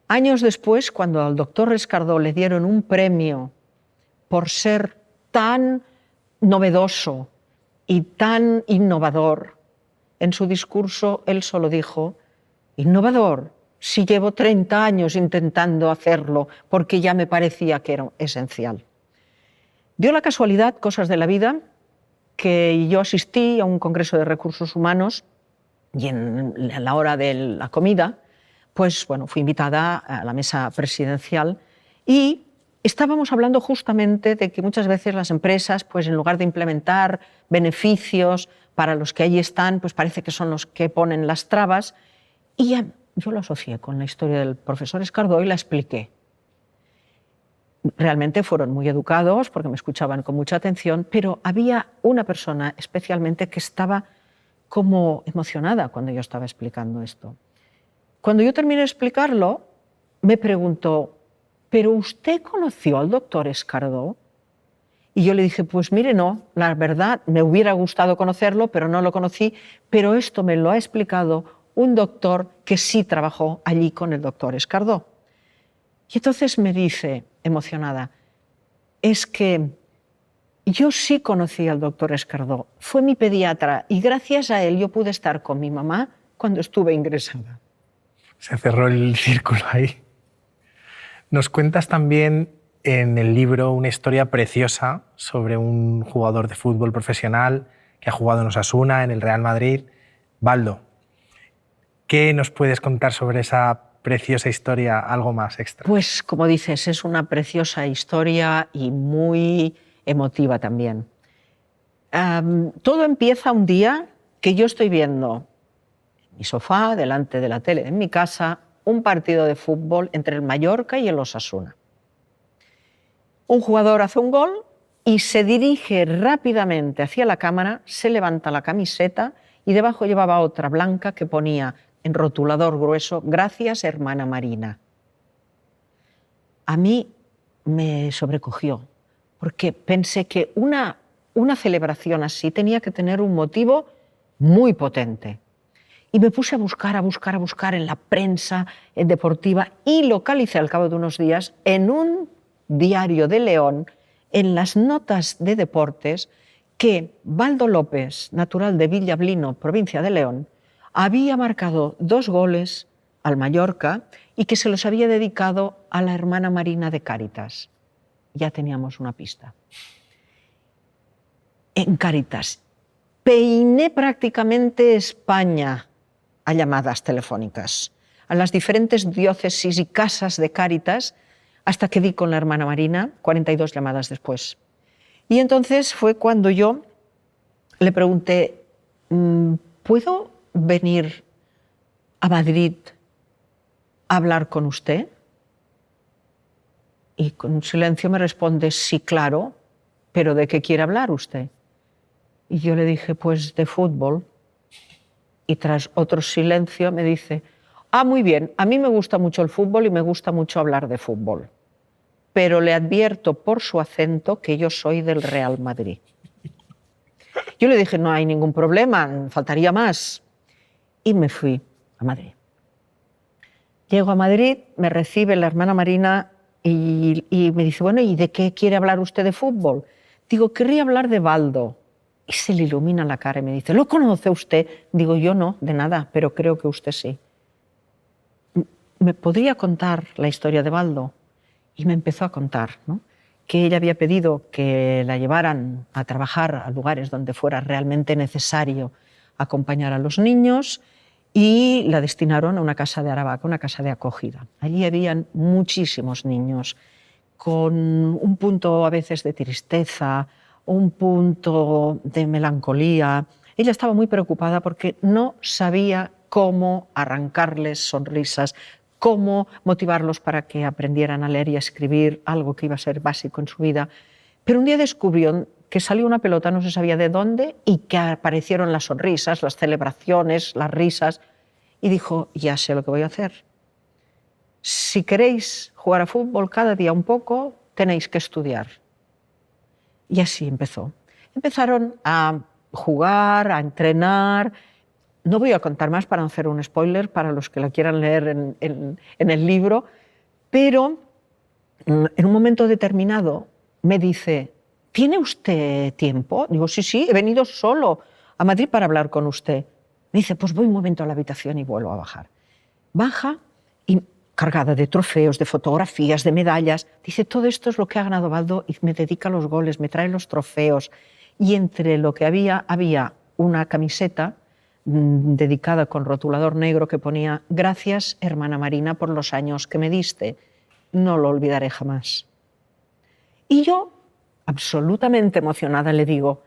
Años después, cuando al doctor Escardó le dieron un premio por ser tan novedoso y tan innovador, en su discurso él solo dijo: innovador, si llevo 30 años intentando hacerlo porque ya me parecía que era esencial. Dio la casualidad, cosas de la vida, que yo asistí a un congreso de recursos humanos y en la hora de la comida, pues bueno, fui invitada a la mesa presidencial y estábamos hablando justamente de que muchas veces las empresas, pues en lugar de implementar beneficios para los que allí están, pues parece que son los que ponen las trabas. Y yo lo asocié con la historia del profesor Escardó y la expliqué. Realmente fueron muy educados porque me escuchaban con mucha atención, pero había una persona especialmente que estaba como emocionada cuando yo estaba explicando esto. Cuando yo terminé de explicarlo, me preguntó, ¿pero usted conoció al doctor Escardó? Y yo le dije, pues mire, no, la verdad, me hubiera gustado conocerlo, pero no lo conocí, pero esto me lo ha explicado un doctor que sí trabajó allí con el doctor Escardó. Y entonces me dice, emocionada, es que yo sí conocí al doctor Escardó, fue mi pediatra y gracias a él yo pude estar con mi mamá cuando estuve ingresada. Se cerró el círculo ahí. Nos cuentas también en el libro una historia preciosa sobre un jugador de fútbol profesional que ha jugado en Osasuna, en el Real Madrid, Baldo. ¿Qué nos puedes contar sobre esa preciosa historia, algo más extra? Pues como dices, es una preciosa historia y muy emotiva también. Todo empieza un día que yo estoy viendo en mi sofá, delante de la tele en mi casa, un partido de fútbol entre el Mallorca y el Osasuna. Un jugador hace un gol y se dirige rápidamente hacia la cámara, se levanta la camiseta y debajo llevaba otra blanca que ponía en rotulador grueso, gracias hermana Marina. A mí me sobrecogió, porque pensé que una celebración así tenía que tener un motivo muy potente. Y me puse a buscar en la prensa deportiva y localicé al cabo de unos días en un diario de León, en las notas de deportes, que Baldo López, natural de Villablino, provincia de León, había marcado 2 goles al Mallorca y que se los había dedicado a la hermana Marina de Cáritas. Ya teníamos una pista. En Cáritas peiné prácticamente España a llamadas telefónicas, a las diferentes diócesis y casas de Cáritas, hasta que di con la hermana Marina, 42 llamadas después. Y entonces fue cuando yo le pregunté, ¿puedo venir a Madrid a hablar con usted? Y con un silencio me responde, sí, claro, pero ¿de qué quiere hablar usted? Y yo le dije, pues de fútbol. Y tras otro silencio me dice, muy bien, a mí me gusta mucho el fútbol y me gusta mucho hablar de fútbol, pero le advierto por su acento que yo soy del Real Madrid. Yo le dije, no hay ningún problema, faltaría más. Y me fui a Madrid. Llego a Madrid, me recibe la hermana Marina y me dice, bueno, ¿y de qué quiere hablar usted de fútbol? Digo, querría hablar de Baldo. Y se le ilumina la cara y me dice, ¿lo conoce usted? Digo, yo no, de nada, pero creo que usted sí. ¿Me podría contar la historia de Baldo? Y me empezó a contar, ¿no?, que ella había pedido que la llevaran a trabajar a lugares donde fuera realmente necesario acompañar a los niños y la destinaron a una casa de Aravaca, una casa de acogida. Allí habían muchísimos niños con un punto a veces de tristeza, un punto de melancolía. Ella estaba muy preocupada porque no sabía cómo arrancarles sonrisas, cómo motivarlos para que aprendieran a leer y a escribir, algo que iba a ser básico en su vida. Pero un día descubrió que salió una pelota, no se sabía de dónde, y que aparecieron las sonrisas, las celebraciones, las risas, y dijo, ya sé lo que voy a hacer. Si queréis jugar a fútbol cada día un poco, tenéis que estudiar. Y así empezó. Empezaron a jugar, a entrenar. No voy a contar más para no hacer un spoiler para los que la quieran leer en el libro, pero en un momento determinado me dice, ¿tiene usted tiempo? Digo, sí, he venido solo a Madrid para hablar con usted. Me dice, pues voy un momento a la habitación y vuelvo a bajar. Baja y cargada de trofeos, de fotografías, de medallas. Dice, todo esto es lo que ha ganado Baldo y me dedica los goles, me trae los trofeos. Y entre lo que había una camiseta dedicada con rotulador negro que ponía, gracias, hermana Marina, por los años que me diste. No lo olvidaré jamás. Y yo, absolutamente emocionada, le digo,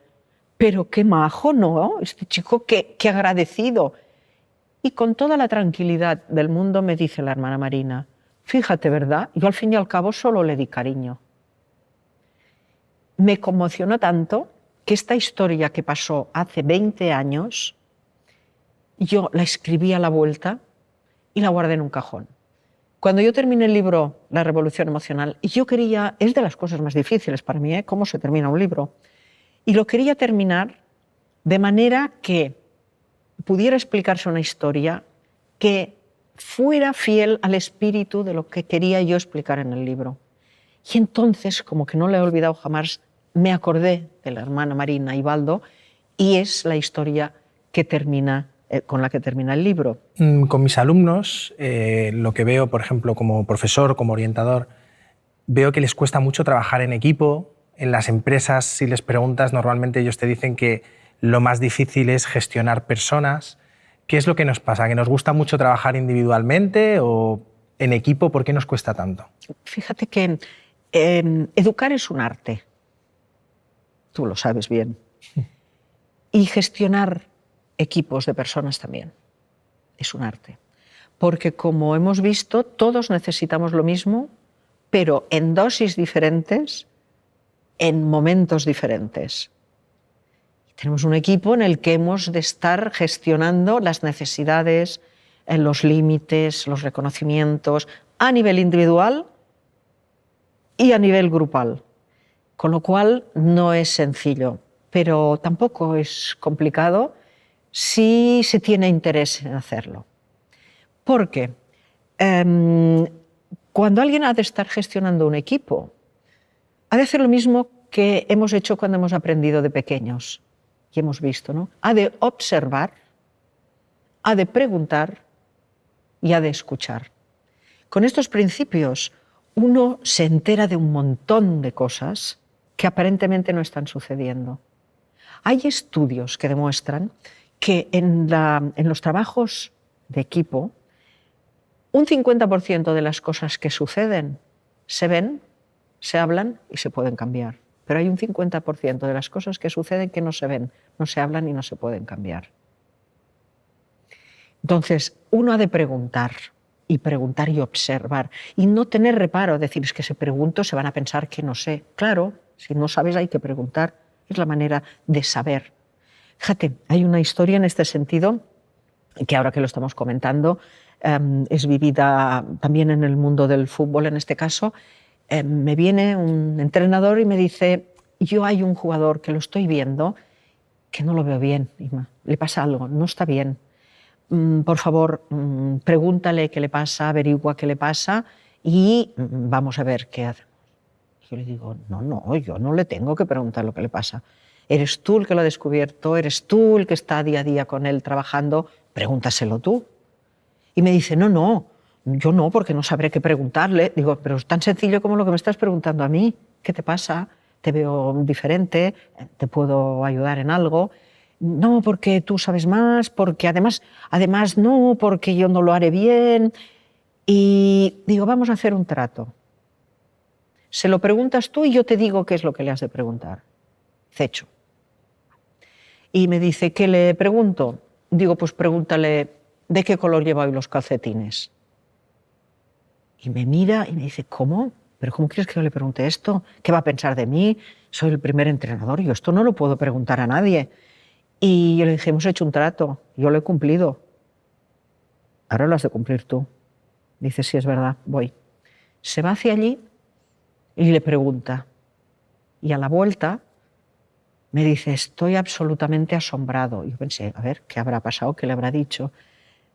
pero qué majo, ¿no? Este chico, qué agradecido. Y con toda la tranquilidad del mundo me dice la hermana Marina, fíjate, ¿verdad? Yo al fin y al cabo solo le di cariño. Me conmocionó tanto que esta historia que pasó hace 20 años, yo la escribí a la vuelta y la guardé en un cajón. Cuando yo terminé el libro La Revolución Emocional, y yo quería, es de las cosas más difíciles para mí, cómo se termina un libro, y lo quería terminar de manera que pudiera explicarse una historia que fuera fiel al espíritu de lo que quería yo explicar en el libro. Y entonces, como que no le he olvidado jamás, me acordé de la hermana Marina y Baldo, y es la historia que con la que termina el libro. Con mis alumnos, lo que veo, por ejemplo, como profesor, como orientador, veo que les cuesta mucho trabajar en equipo. En las empresas, si les preguntas, normalmente ellos te dicen que lo más difícil es gestionar personas. ¿Qué es lo que nos pasa? ¿Que nos gusta mucho trabajar individualmente o en equipo? ¿Por qué nos cuesta tanto? Fíjate que educar es un arte. Tú lo sabes bien. Y gestionar equipos de personas también es un arte. Porque como hemos visto, todos necesitamos lo mismo, pero en dosis diferentes, en momentos diferentes. Tenemos un equipo en el que hemos de estar gestionando las necesidades, los límites, los reconocimientos, a nivel individual y a nivel grupal. Con lo cual no es sencillo, pero tampoco es complicado si se tiene interés en hacerlo. Porque cuando alguien ha de estar gestionando un equipo, ha de hacer lo mismo que hemos hecho cuando hemos aprendido de pequeños. Y hemos visto, ¿no? Ha de observar, ha de preguntar y ha de escuchar. Con estos principios uno se entera de un montón de cosas que aparentemente no están sucediendo. Hay estudios que demuestran que en los trabajos de equipo, un 50% de las cosas que suceden se ven, se hablan y se pueden cambiar. Pero hay un 50% de las cosas que suceden que no se ven, no se hablan y no se pueden cambiar. Entonces, uno ha de preguntar y observar y no tener reparo, decir, es que si pregunto se van a pensar que no sé. Claro, si no sabes hay que preguntar, es la manera de saber. Fíjate, hay una historia en este sentido que ahora que lo estamos comentando es vivida también en el mundo del fútbol en este caso. Me viene un entrenador y me dice, yo hay un jugador que lo estoy viendo que no lo veo bien, Ima. Le pasa algo, no está bien. Por favor, pregúntale qué le pasa, averigua qué le pasa y vamos a ver qué hacemos. Yo le digo, no, yo no le tengo que preguntar lo que le pasa. Eres tú el que lo ha descubierto, eres tú el que está día a día con él trabajando, pregúntaselo tú. Y me dice, no, yo no, porque no sabré qué preguntarle. Digo, pero es tan sencillo como lo que me estás preguntando a mí. ¿Qué te pasa? Te veo diferente, te puedo ayudar en algo. No, porque tú sabes más, porque además no, porque yo no lo haré bien. Y digo, vamos a hacer un trato. Se lo preguntas tú y yo te digo qué es lo que le has de preguntar. Hecho. Y me dice, ¿qué le pregunto? Digo, pues pregúntale, ¿de qué color lleva hoy los calcetines? Y me mira y me dice, ¿cómo? ¿Pero cómo quieres que yo le pregunte esto? ¿Qué va a pensar de mí? Soy el primer entrenador, yo esto no lo puedo preguntar a nadie. Y yo le dije, hemos hecho un trato, yo lo he cumplido. Ahora lo has de cumplir tú. Dice, sí, es verdad, voy. Se va hacia allí y le pregunta. Y a la vuelta me dice, estoy absolutamente asombrado. Yo pensé, a ver, ¿qué habrá pasado? ¿Qué le habrá dicho?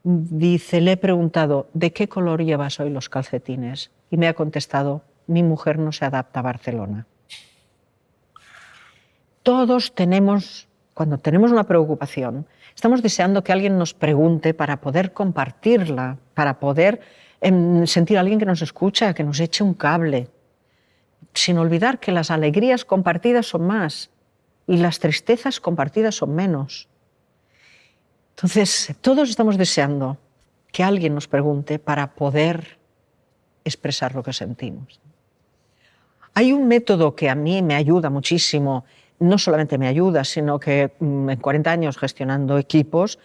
Dice, le he preguntado, ¿de qué color llevas hoy los calcetines? Y me ha contestado, mi mujer no se adapta a Barcelona. Todos tenemos, cuando tenemos una preocupación, estamos deseando que alguien nos pregunte para poder compartirla, para poder sentir a alguien que nos escucha, que nos eche un cable, sin olvidar que las alegrías compartidas son más y las tristezas compartidas son menos. Entonces, todos estamos deseando que alguien nos pregunte para poder expresar lo que sentimos. Hay un método que a mí me ayuda muchísimo, no solamente me ayuda, sino que en 40 años gestionando equipos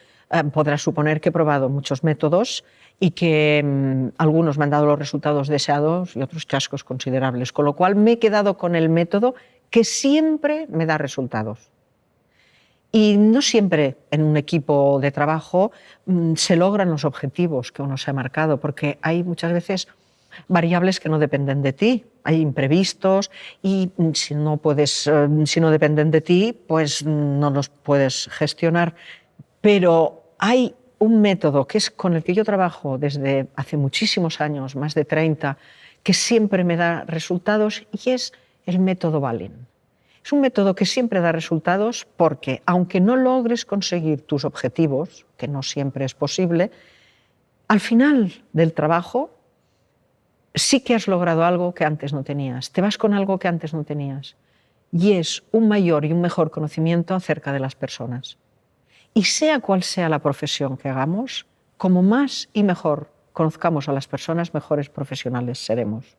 podrás suponer que he probado muchos métodos y que algunos me han dado los resultados deseados y otros chascos considerables, con lo cual me he quedado con el método que siempre me da resultados. Y no siempre en un equipo de trabajo se logran los objetivos que uno se ha marcado, porque hay muchas veces variables que no dependen de ti, hay imprevistos y si no dependen de ti, pues no los puedes gestionar. Pero hay un método que es con el que yo trabajo desde hace muchísimos años, más de 30, que siempre me da resultados y es el método Balin. Es un método que siempre da resultados porque, aunque no logres conseguir tus objetivos, que no siempre es posible, al final del trabajo sí que has logrado algo que antes no tenías, te vas con algo que antes no tenías, y es un mayor y un mejor conocimiento acerca de las personas. Y sea cual sea la profesión que hagamos, como más y mejor conozcamos a las personas, mejores profesionales seremos.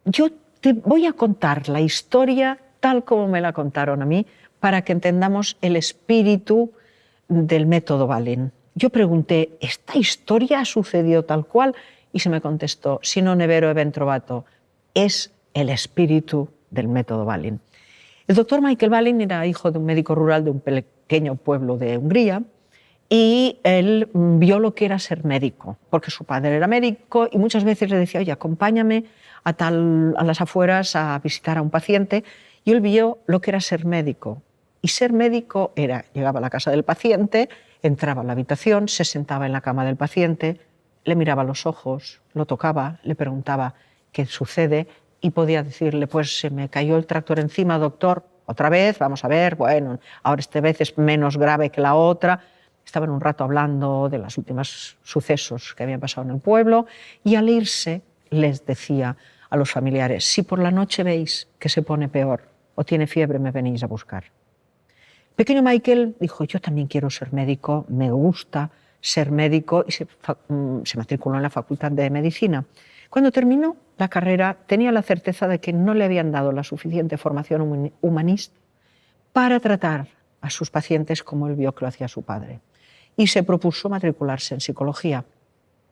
Yo te voy a contar la historia tal como me la contaron a mí, para que entendamos el espíritu del método Balin. Yo pregunté, ¿esta historia ha sucedido tal cual? Y se me contestó, si non è vero è ben trovato, es el espíritu del método Balin. El doctor Michael Balin era hijo de un médico rural de un pequeño pueblo de Hungría y él vio lo que era ser médico, porque su padre era médico y muchas veces le decía, oye, acompáñame a las afueras a visitar a un paciente, y él vio lo que era ser médico. Y ser médico era, llegaba a la casa del paciente, entraba a la habitación, se sentaba en la cama del paciente, le miraba a los ojos, lo tocaba, le preguntaba qué sucede y podía decirle, pues se me cayó el tractor encima, doctor, otra vez, vamos a ver, bueno, ahora esta vez es menos grave que la otra. Estaban un rato hablando de los últimos sucesos que habían pasado en el pueblo y al irse les decía a los familiares, si por la noche veis que se pone peor o tiene fiebre, me venís a buscar. El pequeño Michael dijo, yo también quiero ser médico, me gusta ser médico, y se matriculó en la Facultad de Medicina. Cuando terminó la carrera tenía la certeza de que no le habían dado la suficiente formación humanista para tratar a sus pacientes como él vio que lo hacía su padre. Y se propuso matricularse en psicología.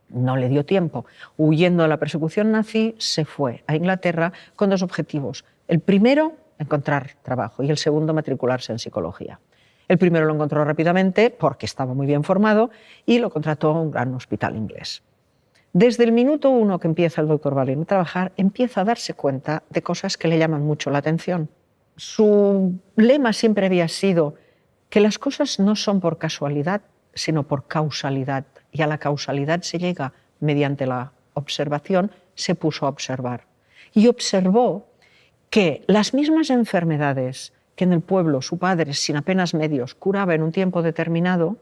No le dio tiempo. Huyendo de la persecución nazi, se fue a Inglaterra con dos objetivos. El primero, encontrar trabajo, y el segundo, matricularse en psicología. El primero lo encontró rápidamente porque estaba muy bien formado y lo contrató a un gran hospital inglés. Desde el minuto uno que empieza el doctor Balin a trabajar, empieza a darse cuenta de cosas que le llaman mucho la atención. Su lema siempre había sido que las cosas no son por casualidad, sino por causalidad. Y a la causalidad se llega mediante la observación. Se puso a observar. Y observó que las mismas enfermedades que en el pueblo su padre, sin apenas medios, curaba en un tiempo determinado,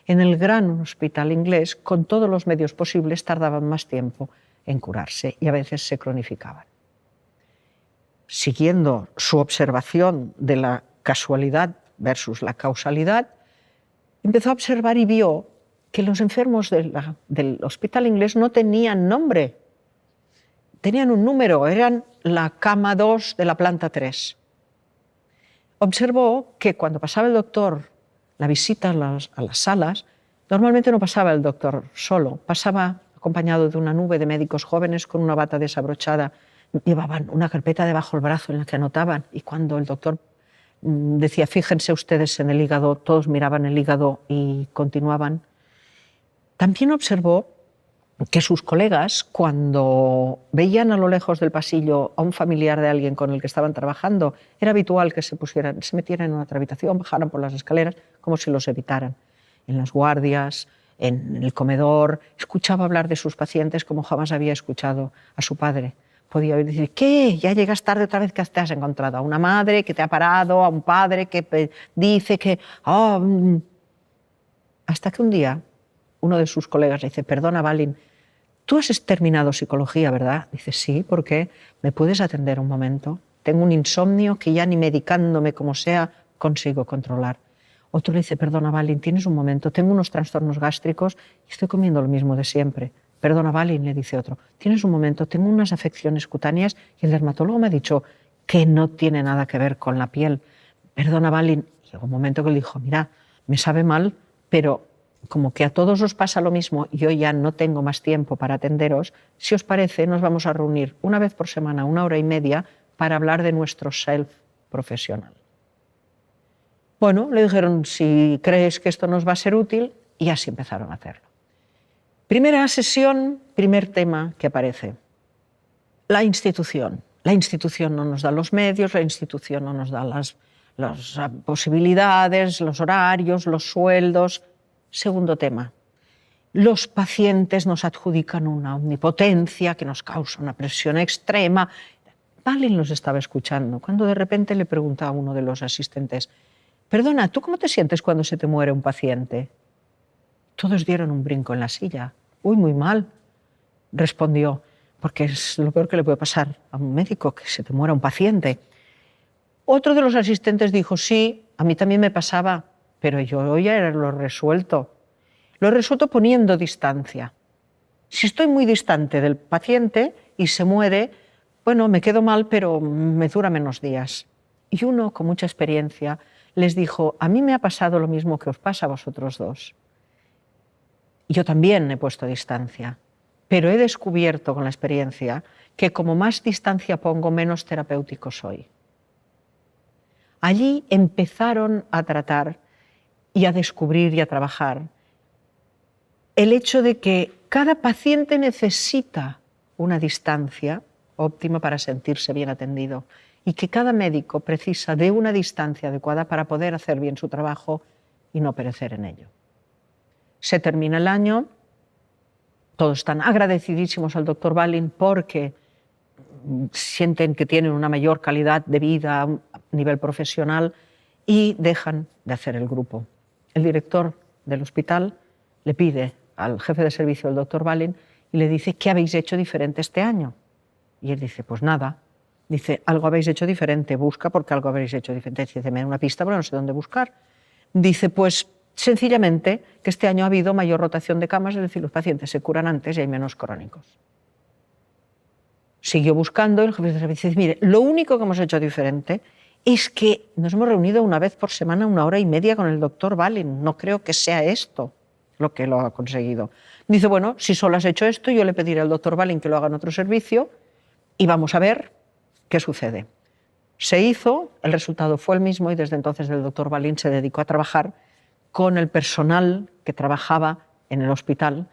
en el gran hospital inglés, con todos los medios posibles, tardaban más tiempo en curarse y a veces se cronificaban. Siguiendo su observación de la casualidad versus la causalidad, empezó a observar y vio que los enfermos del hospital inglés no tenían nombre. Tenían un número, eran la cama 2 de la planta 3. Observó que cuando pasaba el doctor la visita a las salas, normalmente no pasaba el doctor solo, pasaba acompañado de una nube de médicos jóvenes con una bata desabrochada. Llevaban una carpeta debajo del brazo en la que anotaban, y cuando el doctor decía, fíjense ustedes en el hígado, todos miraban el hígado y continuaban. También observó que sus colegas, cuando veían a lo lejos del pasillo a un familiar de alguien con el que estaban trabajando, era habitual que se metieran en otra habitación, bajaran por las escaleras, como si los evitaran. En las guardias, en el comedor, escuchaba hablar de sus pacientes como jamás había escuchado a su padre. Podía oír decir, ¿qué? Ya llegas tarde otra vez, que te has encontrado a una madre que te ha parado, a un padre que dice que... Hasta que un día uno de sus colegas le dice, perdona, Balin, tú has terminado psicología, ¿verdad? Dice, sí, ¿por qué? ¿Me puedes atender un momento? Tengo un insomnio que ya ni medicándome como sea consigo controlar. Otro le dice, perdona, Balin, ¿tienes un momento? Tengo unos trastornos gástricos y estoy comiendo lo mismo de siempre. Perdona, Balin, le dice otro, ¿tienes un momento? Tengo unas afecciones cutáneas y el dermatólogo me ha dicho que no tiene nada que ver con la piel. Perdona, Balin. Y llegó un momento que le dijo, mira, me sabe mal, pero como que a todos os pasa lo mismo y yo ya no tengo más tiempo para atenderos, si os parece, nos vamos a reunir una vez por semana, 1 hora y media, para hablar de nuestro self profesional. Bueno, le dijeron, si crees que esto nos va a ser útil, y así empezaron a hacerlo. Primera sesión, primer tema que aparece. La institución. La institución no nos da los medios, la institución no nos da las posibilidades, los horarios, los sueldos. Segundo tema. Los pacientes nos adjudican una omnipotencia que nos causa una presión extrema. Balin los estaba escuchando cuando de repente le pregunta a uno de los asistentes, perdona, ¿tú cómo te sientes cuando se te muere un paciente? Todos dieron un brinco en la silla. Uy, muy mal, respondió, porque es lo peor que le puede pasar a un médico, que se te muera un paciente. Otro de los asistentes dijo, sí, a mí también me pasaba, pero yo ya era lo resuelto. Lo resuelto poniendo distancia. Si estoy muy distante del paciente y se muere, bueno, me quedo mal, pero me dura menos días. Y uno, con mucha experiencia, les dijo, a mí me ha pasado lo mismo que os pasa a vosotros dos. Yo también he puesto distancia, pero he descubierto con la experiencia que como más distancia pongo, menos terapéutico soy. Allí empezaron a tratar y a descubrir y a trabajar el hecho de que cada paciente necesita una distancia óptima para sentirse bien atendido y que cada médico precisa de una distancia adecuada para poder hacer bien su trabajo y no perecer en ello. Se termina el año, todos están agradecidísimos al doctor Balin porque sienten que tienen una mayor calidad de vida a nivel profesional y dejan de hacer el grupo. El director del hospital le pide al jefe de servicio, el doctor Balin, y le dice, ¿qué habéis hecho diferente este año? Y él dice, pues nada. Dice, algo habéis hecho diferente, busca porque algo habéis hecho diferente. Dice, me da una pista porque no sé dónde buscar. Dice, pues sencillamente que este año ha habido mayor rotación de camas, es decir, los pacientes se curan antes y hay menos crónicos. Siguió buscando y el jefe de servicio dice, mire, lo único que hemos hecho diferente es que nos hemos reunido una vez por semana, 1 hora y media con el doctor Balin. No creo que sea esto lo que lo ha conseguido. Dice, bueno, si solo has hecho esto, yo le pediré al doctor Balin que lo haga en otro servicio y vamos a ver qué sucede. Se hizo, el resultado fue el mismo y desde entonces el doctor Balin se dedicó a trabajar con el personal que trabajaba en el hospital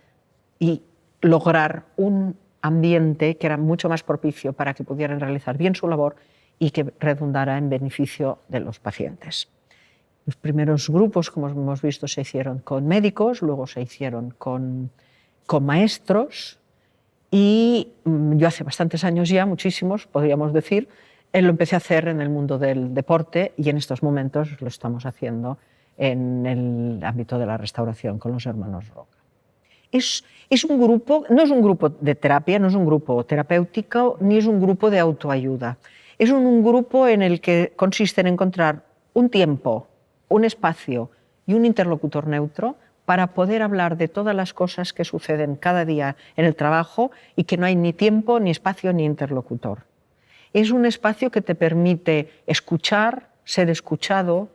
y lograr un ambiente que era mucho más propicio para que pudieran realizar bien su labor y que redundara en beneficio de los pacientes. Los primeros grupos, como hemos visto, se hicieron con médicos, luego se hicieron con maestros y yo hace bastantes años ya, muchísimos, podríamos decir, lo empecé a hacer en el mundo del deporte y en estos momentos lo estamos haciendo en el ámbito de la restauración con los hermanos Roca. Es un grupo, no es un grupo de terapia, no es un grupo terapéutico, ni es un grupo de autoayuda. Es un grupo en el que consiste en encontrar un tiempo, un espacio y un interlocutor neutro para poder hablar de todas las cosas que suceden cada día en el trabajo y que no hay ni tiempo, ni espacio, ni interlocutor. Es un espacio que te permite escuchar, ser escuchado,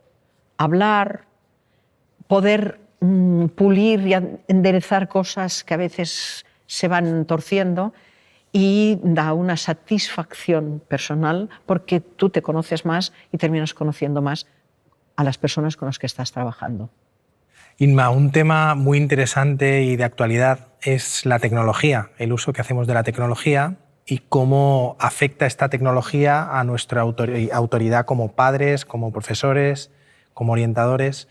hablar, poder pulir y enderezar cosas que a veces se van torciendo y da una satisfacción personal porque tú te conoces más y terminas conociendo más a las personas con las que estás trabajando. Inma, un tema muy interesante y de actualidad es la tecnología, el uso que hacemos de la tecnología y cómo afecta esta tecnología a nuestra autoridad como padres, como profesores, como orientadores.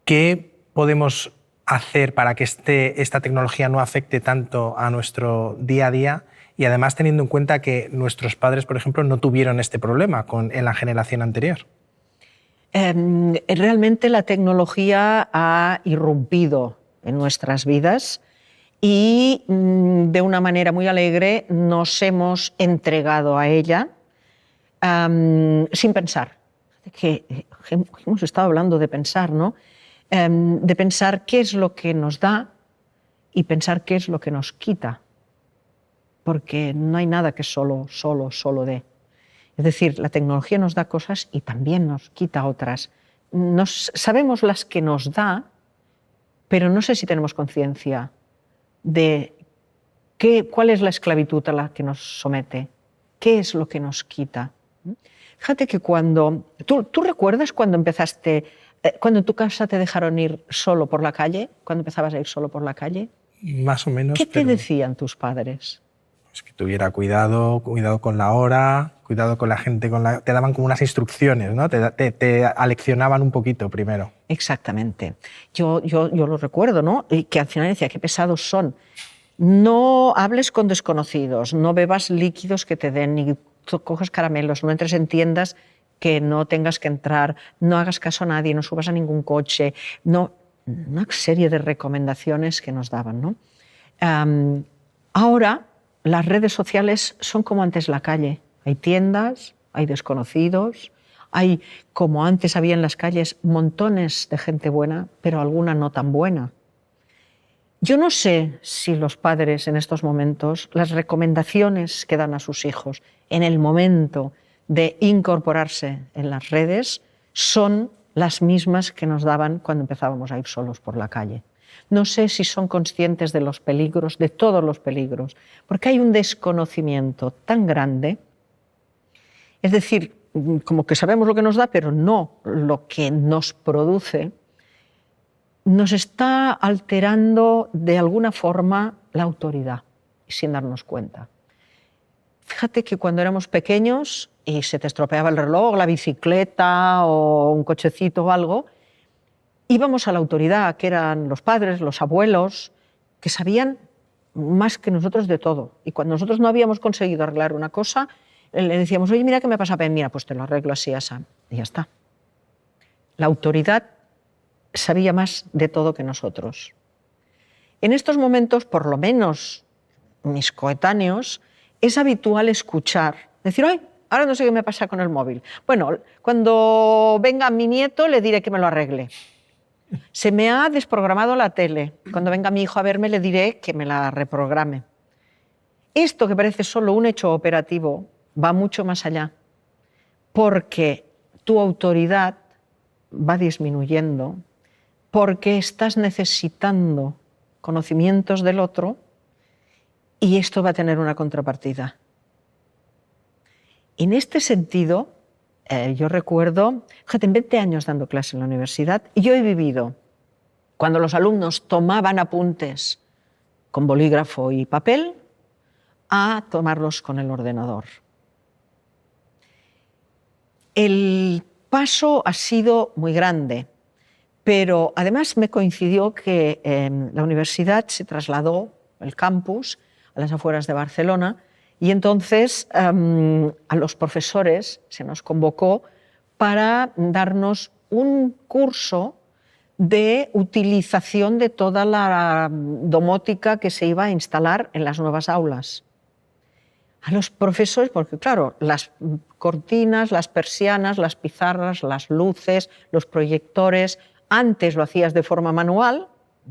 ¿Qué podemos hacer para que esta tecnología no afecte tanto a nuestro día a día? Y además teniendo en cuenta que nuestros padres, por ejemplo, no tuvieron este problema en la generación anterior. Realmente la tecnología ha irrumpido en nuestras vidas y de una manera muy alegre nos hemos entregado a ella sin pensar. Que hemos estado hablando de pensar, ¿no? De pensar qué es lo que nos da y pensar qué es lo que nos quita, porque no hay nada que solo dé. Es decir, la tecnología nos da cosas y también nos quita otras. Sabemos las que nos da, pero no sé si tenemos conciencia de cuál es la esclavitud a la que nos somete, qué es lo que nos quita. Fíjate que cuando... ¿Tú recuerdas cuando empezaste, cuando en tu casa te dejaron ir solo por la calle? ¿Cuando empezabas a ir solo por la calle? Más o menos. ¿Qué te decían tus padres? Pues que tuviera cuidado, cuidado con la hora, cuidado con la gente, te daban como unas instrucciones, ¿no? Te aleccionaban un poquito primero. Exactamente. Yo lo recuerdo, ¿no? Y que al final decía, qué pesados son. No hables con desconocidos, no bebas líquidos que te den, ni cojas caramelos, no entres en tiendas que no tengas que entrar, no hagas caso a nadie, no subas a ningún coche, no, una serie de recomendaciones que nos daban, ¿no? Ahora las redes sociales son como antes la calle. Hay tiendas, hay desconocidos, hay, como antes había en las calles, montones de gente buena, pero alguna no tan buena. Yo no sé si los padres en estos momentos, las recomendaciones que dan a sus hijos en el momento de incorporarse en las redes son las mismas que nos daban cuando empezábamos a ir solos por la calle. No sé si son conscientes de los peligros, de todos los peligros, porque hay un desconocimiento tan grande, es decir, como que sabemos lo que nos da, pero no lo que nos produce, nos está alterando de alguna forma la autoridad, sin darnos cuenta. Fíjate que cuando éramos pequeños y se te estropeaba el reloj, la bicicleta o un cochecito o algo, íbamos a la autoridad, que eran los padres, los abuelos, que sabían más que nosotros de todo. Y cuando nosotros no habíamos conseguido arreglar una cosa, le decíamos, oye, mira qué me pasa, mira, pues te lo arreglo así, así, y ya está. La autoridad sabía más de todo que nosotros. En estos momentos, por lo menos mis coetáneos, es habitual escuchar, decir, ay, ahora no sé qué me pasa con el móvil. Bueno, cuando venga mi nieto le diré que me lo arregle. Se me ha desprogramado la tele. Cuando venga mi hijo a verme le diré que me la reprograme. Esto que parece solo un hecho operativo va mucho más allá, porque tu autoridad va disminuyendo, porque estás necesitando conocimientos del otro y esto va a tener una contrapartida. En este sentido, yo recuerdo, fíjate, en 20 años dando clase en la universidad, yo he vivido cuando los alumnos tomaban apuntes con bolígrafo y papel a tomarlos con el ordenador. El paso ha sido muy grande, pero además me coincidió que la universidad se trasladó, el campus, a las afueras de Barcelona, y entonces a los profesores se nos convocó para darnos un curso de utilización de toda la domótica que se iba a instalar en las nuevas aulas. A los profesores, porque claro, las cortinas, las persianas, las pizarras, las luces, los proyectores, antes lo hacías de forma manual,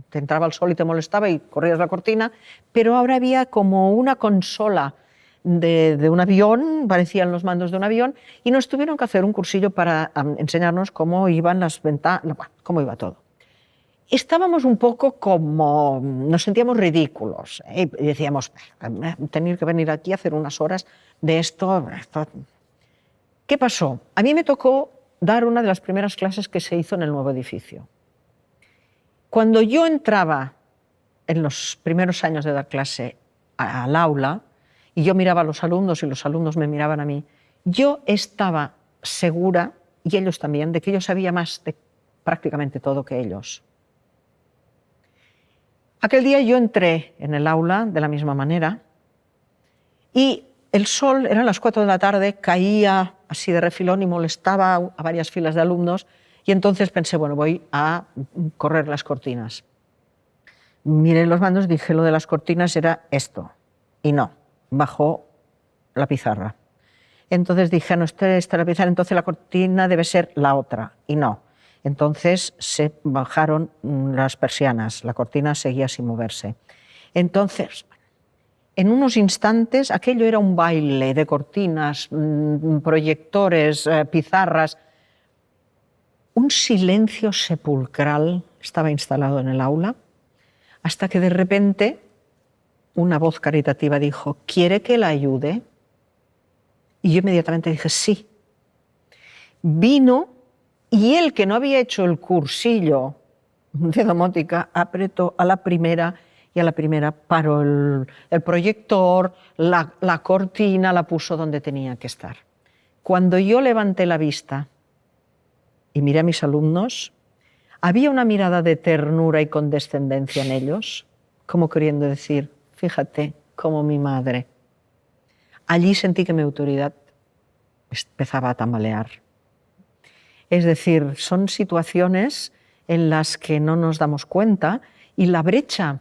te entraba el sol y te molestaba y corrías la cortina, pero ahora había como una consola de un avión, parecían los mandos de un avión, y nos tuvieron que hacer un cursillo para enseñarnos cómo iban las ventanas, cómo iba todo. Estábamos un poco como, nos sentíamos ridículos, y decíamos, tener que venir aquí a hacer unas horas de esto. ¿Qué pasó? A mí me tocó dar una de las primeras clases que se hizo en el nuevo edificio. Cuando yo entraba en los primeros años de dar clase al aula, y yo miraba a los alumnos y los alumnos me miraban a mí, yo estaba segura, y ellos también, de que yo sabía más de prácticamente todo que ellos. Aquel día yo entré en el aula de la misma manera y el sol, eran las 4 de la tarde, caía así de refilón y molestaba a varias filas de alumnos, y entonces pensé, bueno, voy a correr las cortinas. Miré los mandos y dije, lo de las cortinas era esto, y no, bajó la pizarra. Entonces dije, no, esta es la pizarra, entonces la cortina debe ser la otra, y no. Entonces se bajaron las persianas, la cortina seguía sin moverse. Entonces, en unos instantes, aquello era un baile de cortinas, proyectores, pizarras. Un silencio sepulcral estaba instalado en el aula, hasta que de repente una voz caritativa dijo, ¿quiere que la ayude? Y yo inmediatamente dije, sí. vino y él, que no había hecho el cursillo de domótica, apretó a la primera y a la primera paró el proyector, la cortina, la puso donde tenía que estar. Cuando yo levanté la vista y miré a mis alumnos, había una mirada de ternura y condescendencia en ellos, como queriendo decir, fíjate, como mi madre. Allí sentí que mi autoridad empezaba a tambalear. Es decir, son situaciones en las que no nos damos cuenta y la brecha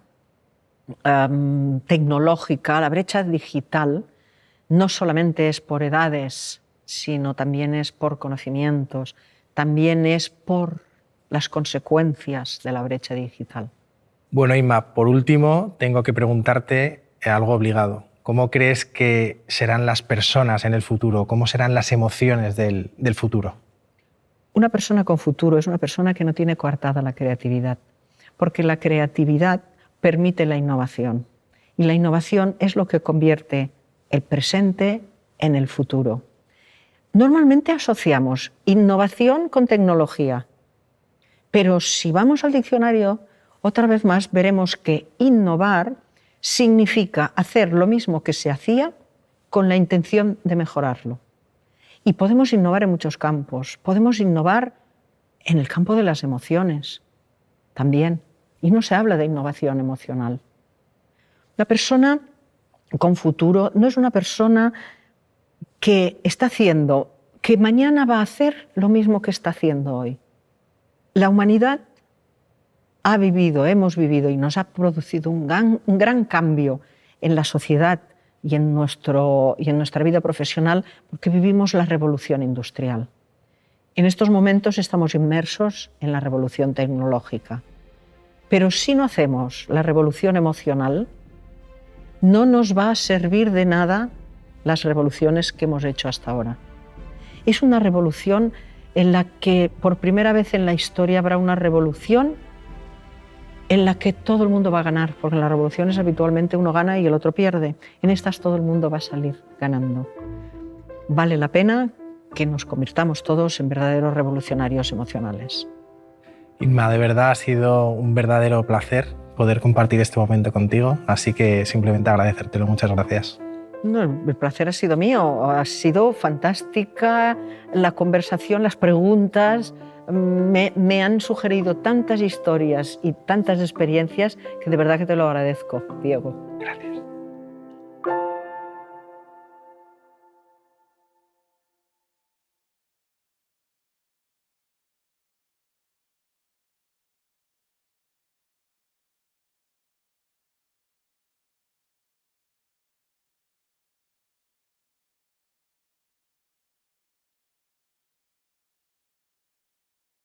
tecnológica, la brecha digital, no solamente es por edades, sino también es por conocimientos, también es por las consecuencias de la brecha digital. Bueno, Inma, por último, tengo que preguntarte algo obligado. ¿Cómo crees que serán las personas en el futuro? ¿Cómo serán las emociones del futuro? Una persona con futuro es una persona que no tiene coartada la creatividad, porque la creatividad permite la innovación. Y la innovación es lo que convierte el presente en el futuro. Normalmente asociamos innovación con tecnología, pero si vamos al diccionario, otra vez más veremos que innovar significa hacer lo mismo que se hacía con la intención de mejorarlo. Y podemos innovar en muchos campos. Podemos innovar en el campo de las emociones también. Y no se habla de innovación emocional. La persona con futuro no es una persona que está haciendo, que mañana va a hacer lo mismo que está haciendo hoy. La humanidad ha vivido, hemos vivido y nos ha producido un gran cambio en la sociedad y en nuestra vida profesional porque vivimos la revolución industrial. En estos momentos estamos inmersos en la revolución tecnológica. Pero si no hacemos la revolución emocional, no nos va a servir de nada las revoluciones que hemos hecho hasta ahora. Es una revolución en la que por primera vez en la historia habrá una revolución en la que todo el mundo va a ganar, porque en las revoluciones habitualmente uno gana y el otro pierde. En estas todo el mundo va a salir ganando. Vale la pena que nos convirtamos todos en verdaderos revolucionarios emocionales. Inma, de verdad ha sido un verdadero placer poder compartir este momento contigo, así que simplemente agradecértelo. Muchas gracias. No, el placer ha sido mío, ha sido fantástica la conversación, las preguntas. Me han sugerido tantas historias y tantas experiencias que de verdad que te lo agradezco, Diego. Gracias.